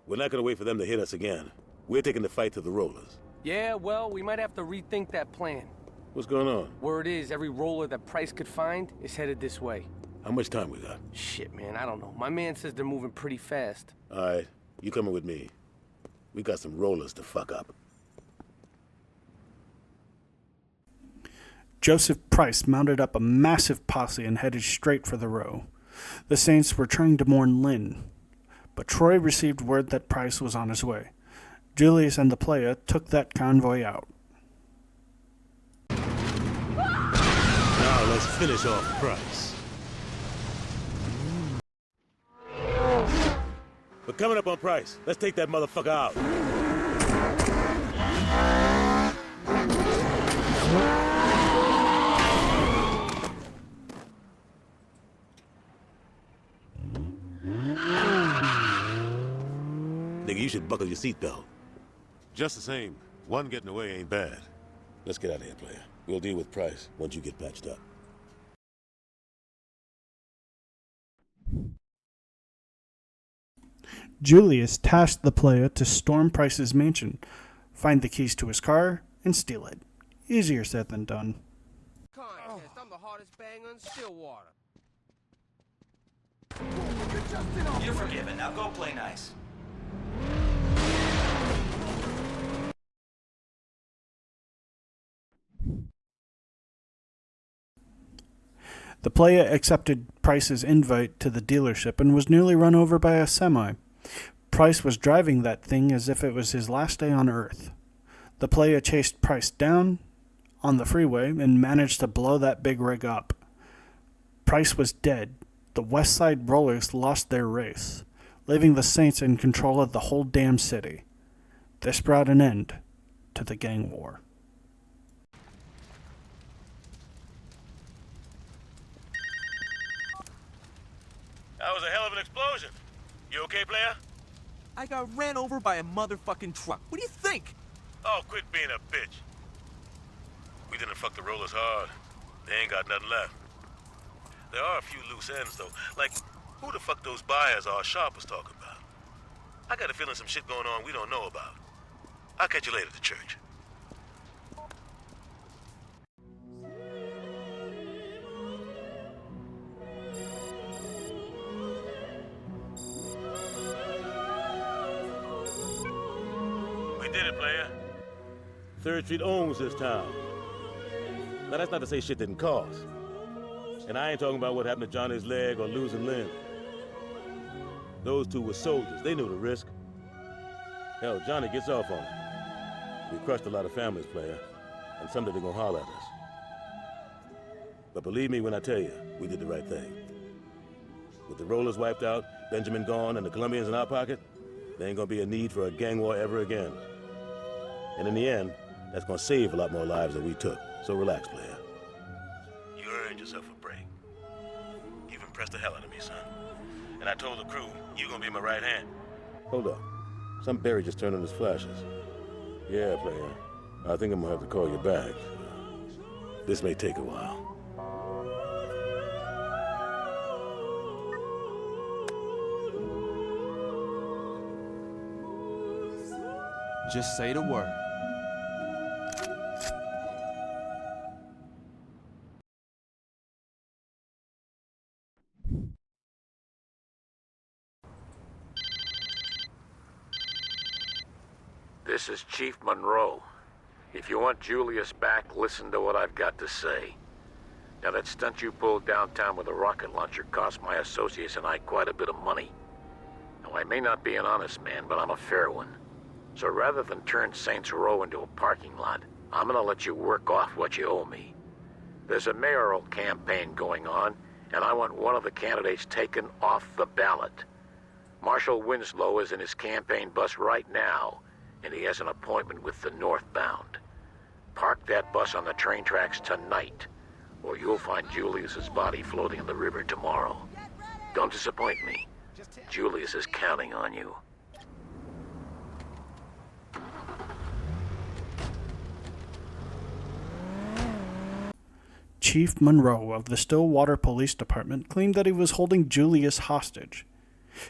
We're not gonna wait for them to hit us again. We're taking the fight to the Rollers. Yeah, well, we might have to rethink that plan. What's going on? Word is, every roller that Price could find is headed this way. How much time we got? Shit, man, I don't know. My man says they're moving pretty fast. All right, you coming with me. We got some rollers to fuck up. Joseph Price mounted up a massive posse and headed straight for the Row. The Saints were trying to mourn Lynn, but Troy received word that Price was on his way. Julius and the playa took that convoy out. Now let's finish off Price. We're coming up on Price. Let's take that motherfucker out. Nigga, you should buckle your seatbelt. Just the same, one getting away ain't bad. Let's get out of here, player. We'll deal with Price once you get patched up. Julius tasked the playa to storm Price's mansion, find the keys to his car, and steal it. Easier said than done. Contest, I'm the hardest banger in Stillwater. You're forgiven. Now go play nice. The playa accepted Price's invite to the dealership and was nearly run over by a semi. Price was driving that thing as if it was his last day on Earth. The playa chased Price down on the freeway and managed to blow that big rig up. Price was dead. The West Side Rollers lost their race, leaving the Saints in control of the whole damn city. This brought an end to the gang war. That was a hell of an explosion. You okay, player? I got ran over by a motherfucking truck. What do you think? Oh, quit being a bitch. We didn't fuck the Rollers hard. They ain't got nothing left. There are a few loose ends, though. Like, who the fuck those buyers are Sharp was talking about? I got a feeling some shit going on we don't know about. I'll catch you later at the church. We did it, player. 3rd Street owns this town. Now, that's not to say shit didn't cost. And I ain't talking about what happened to Johnny's leg or losing Lynn. Those two were soldiers. They knew the risk. Hell, Johnny gets off on it. We crushed a lot of families, player, and someday they're gonna holler at us. But believe me when I tell you, we did the right thing. With the rollers wiped out, Benjamin gone, and the Colombians in our pocket, there ain't gonna be a need for a gang war ever again. And in the end, that's gonna save a lot more lives than we took. So relax, player. You earned yourself a break. You've impressed the hell out of me, son. And I told the crew, you're gonna be my right hand. Hold up. Some Barry just turned on his flashes. Yeah, player. I think I'm gonna have to call you back. This may take a while. Just say the word. This is Chief Monroe. If you want Julius back, listen to what I've got to say. Now, that stunt you pulled downtown with a rocket launcher cost my associates and I quite a bit of money. Now, I may not be an honest man, but I'm a fair one. So rather than turn Saints Row into a parking lot, I'm gonna let you work off what you owe me. There's a mayoral campaign going on, and I want one of the candidates taken off the ballot. Marshal Winslow is in his campaign bus right now, and he has an appointment with the northbound. Park that bus on the train tracks tonight, or you'll find Julius's body floating in the river tomorrow. Don't disappoint me. Julius is counting on you. Chief Monroe of the Stillwater Police Department claimed that he was holding Julius hostage.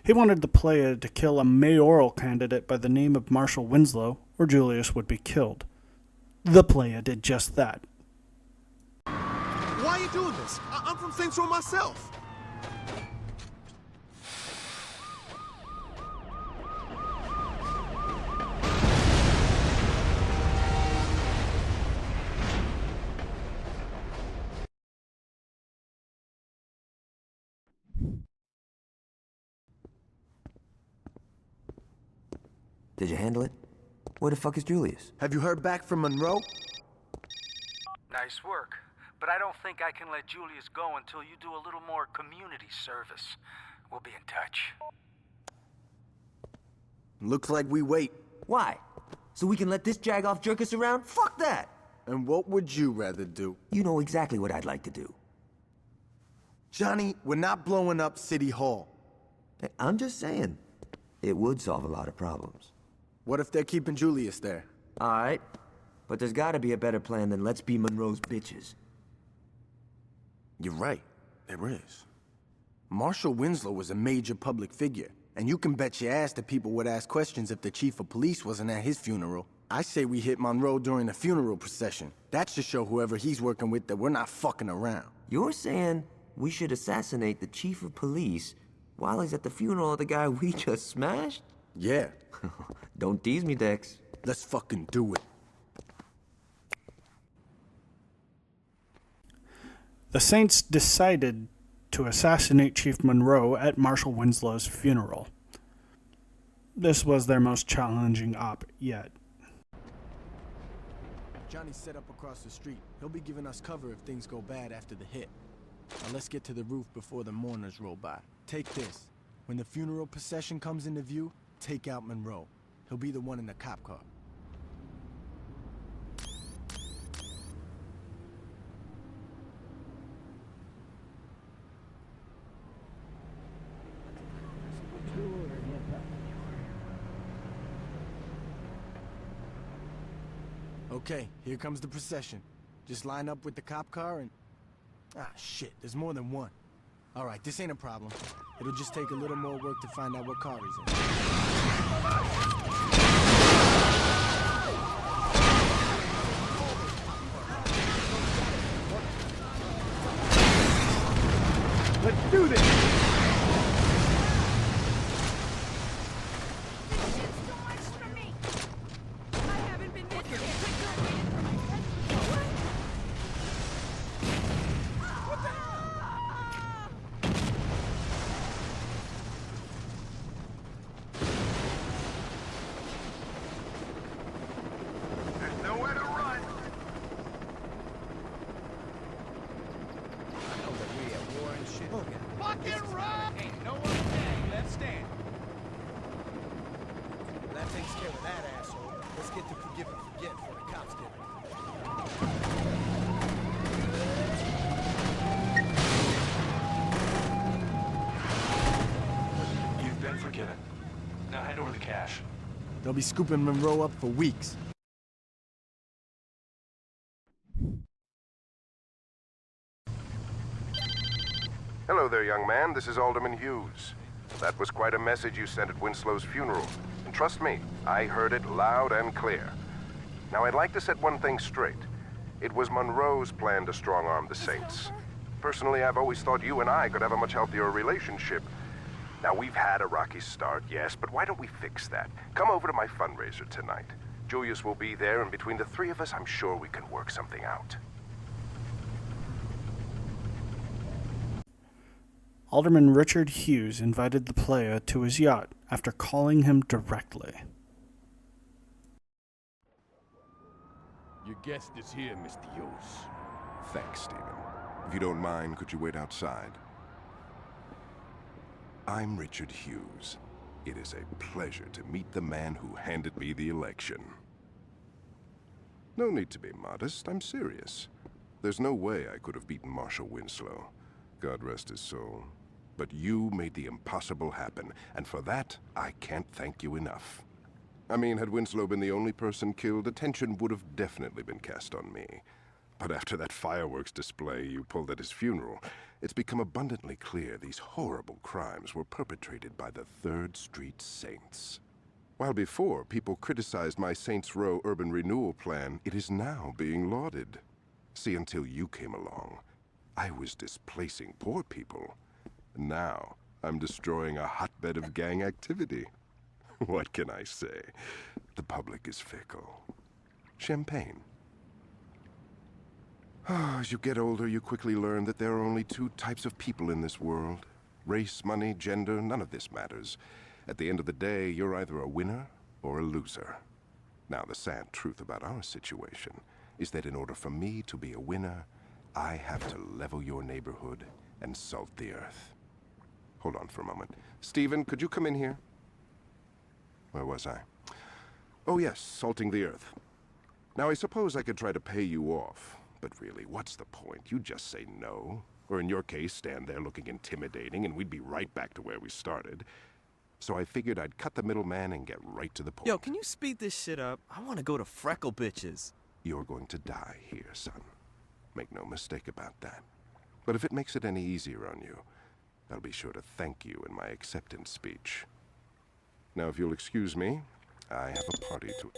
He wanted the playa to kill a mayoral candidate by the name of Marshal Winslow, or Julius would be killed. The playa did just that. Why are you doing this? I'm from Saints Row myself. Did you handle it? Where the fuck is Julius? Have you heard back from Monroe? Nice work. But I don't think I can let Julius go until you do a little more community service. We'll be in touch. Looks like we wait. Why? So we can let this jag-off jerk us around? Fuck that! And what would you rather do? You know exactly what I'd like to do. Johnny, we're not blowing up City Hall. Hey, I'm just saying, it would solve a lot of problems. What if they're keeping Julius there? Alright, but there's gotta be a better plan than let's be Monroe's bitches. You're right, there is. Marshal Winslow was a major public figure, and you can bet your ass that people would ask questions if the chief of police wasn't at his funeral. I say we hit Monroe during the funeral procession. That should show whoever he's working with that we're not fucking around. You're saying we should assassinate the chief of police while he's at the funeral of the guy we just smashed? Yeah. Don't tease me, Dex. Let's fucking do it. The Saints decided to assassinate Chief Monroe at Marshal Winslow's funeral. This was their most challenging op yet. Johnny's set up across the street. He'll be giving us cover if things go bad after the hit. Now let's get to the roof before the mourners roll by. Take this. When the funeral procession comes into view, take out Monroe. He'll be the one in the cop car. Okay, here comes the procession. Just line up with the cop car and... Ah, shit, there's more than one. All right, this ain't a problem. It'll just take a little more work to find out what car he's in. Let's do this! shit together. Fucking right! Ain't no other gang left standing. That takes care of that asshole. Let's get to forgive and forget before the cops get it. You've been forgiven. Now hand over the cash. They'll be scooping Monroe up for weeks. Hello there, young man. This is Alderman Hughes. That was quite a message you sent at Winslow's funeral. And trust me, I heard it loud and clear. Now, I'd like to set one thing straight. It was Monroe's plan to strong-arm the Saints. Personally, I've always thought you and I could have a much healthier relationship. Now, we've had a rocky start, yes, but why don't we fix that? Come over to my fundraiser tonight. Julius will be there, and between the three of us, I'm sure we can work something out. Alderman Richard Hughes invited the playa to his yacht after calling him directly. Your guest is here, Mr. Hughes. Thanks, Stephen. If you don't mind, could you wait outside? I'm Richard Hughes. It is a pleasure to meet the man who handed me the election. No need to be modest, I'm serious. There's no way I could have beaten Marshal Winslow. God rest his soul. But you made the impossible happen, and for that, I can't thank you enough. I mean, had Winslow been the only person killed, attention would have definitely been cast on me. But after that fireworks display you pulled at his funeral, it's become abundantly clear these horrible crimes were perpetrated by the 3rd Street Saints. While before people criticized my Saints Row urban renewal plan, it is now being lauded. See, until you came along, I was displacing poor people. Now, I'm destroying a hotbed of gang activity. What can I say? The public is fickle. Champagne. As you get older, you quickly learn that there are only 2 types of people in this world. Race, money, gender, none of this matters. At the end of the day, you're either a winner or a loser. Now, the sad truth about our situation is that in order for me to be a winner, I have to level your neighborhood and salt the earth. Hold on for a moment. Stephen, could you come in here? Where was I? Oh yes, salting the earth. Now, I suppose I could try to pay you off, but really, what's the point? You just say no. Or in your case, stand there looking intimidating, and we'd be right back to where we started. So I figured I'd cut the middleman and get right to the point. Yo, can you speed this shit up? I want to go to Freckle Bitches. You're going to die here, son. Make no mistake about that. But if it makes it any easier on you, I'll be sure to thank you in my acceptance speech. Now, if you'll excuse me, I have a party to...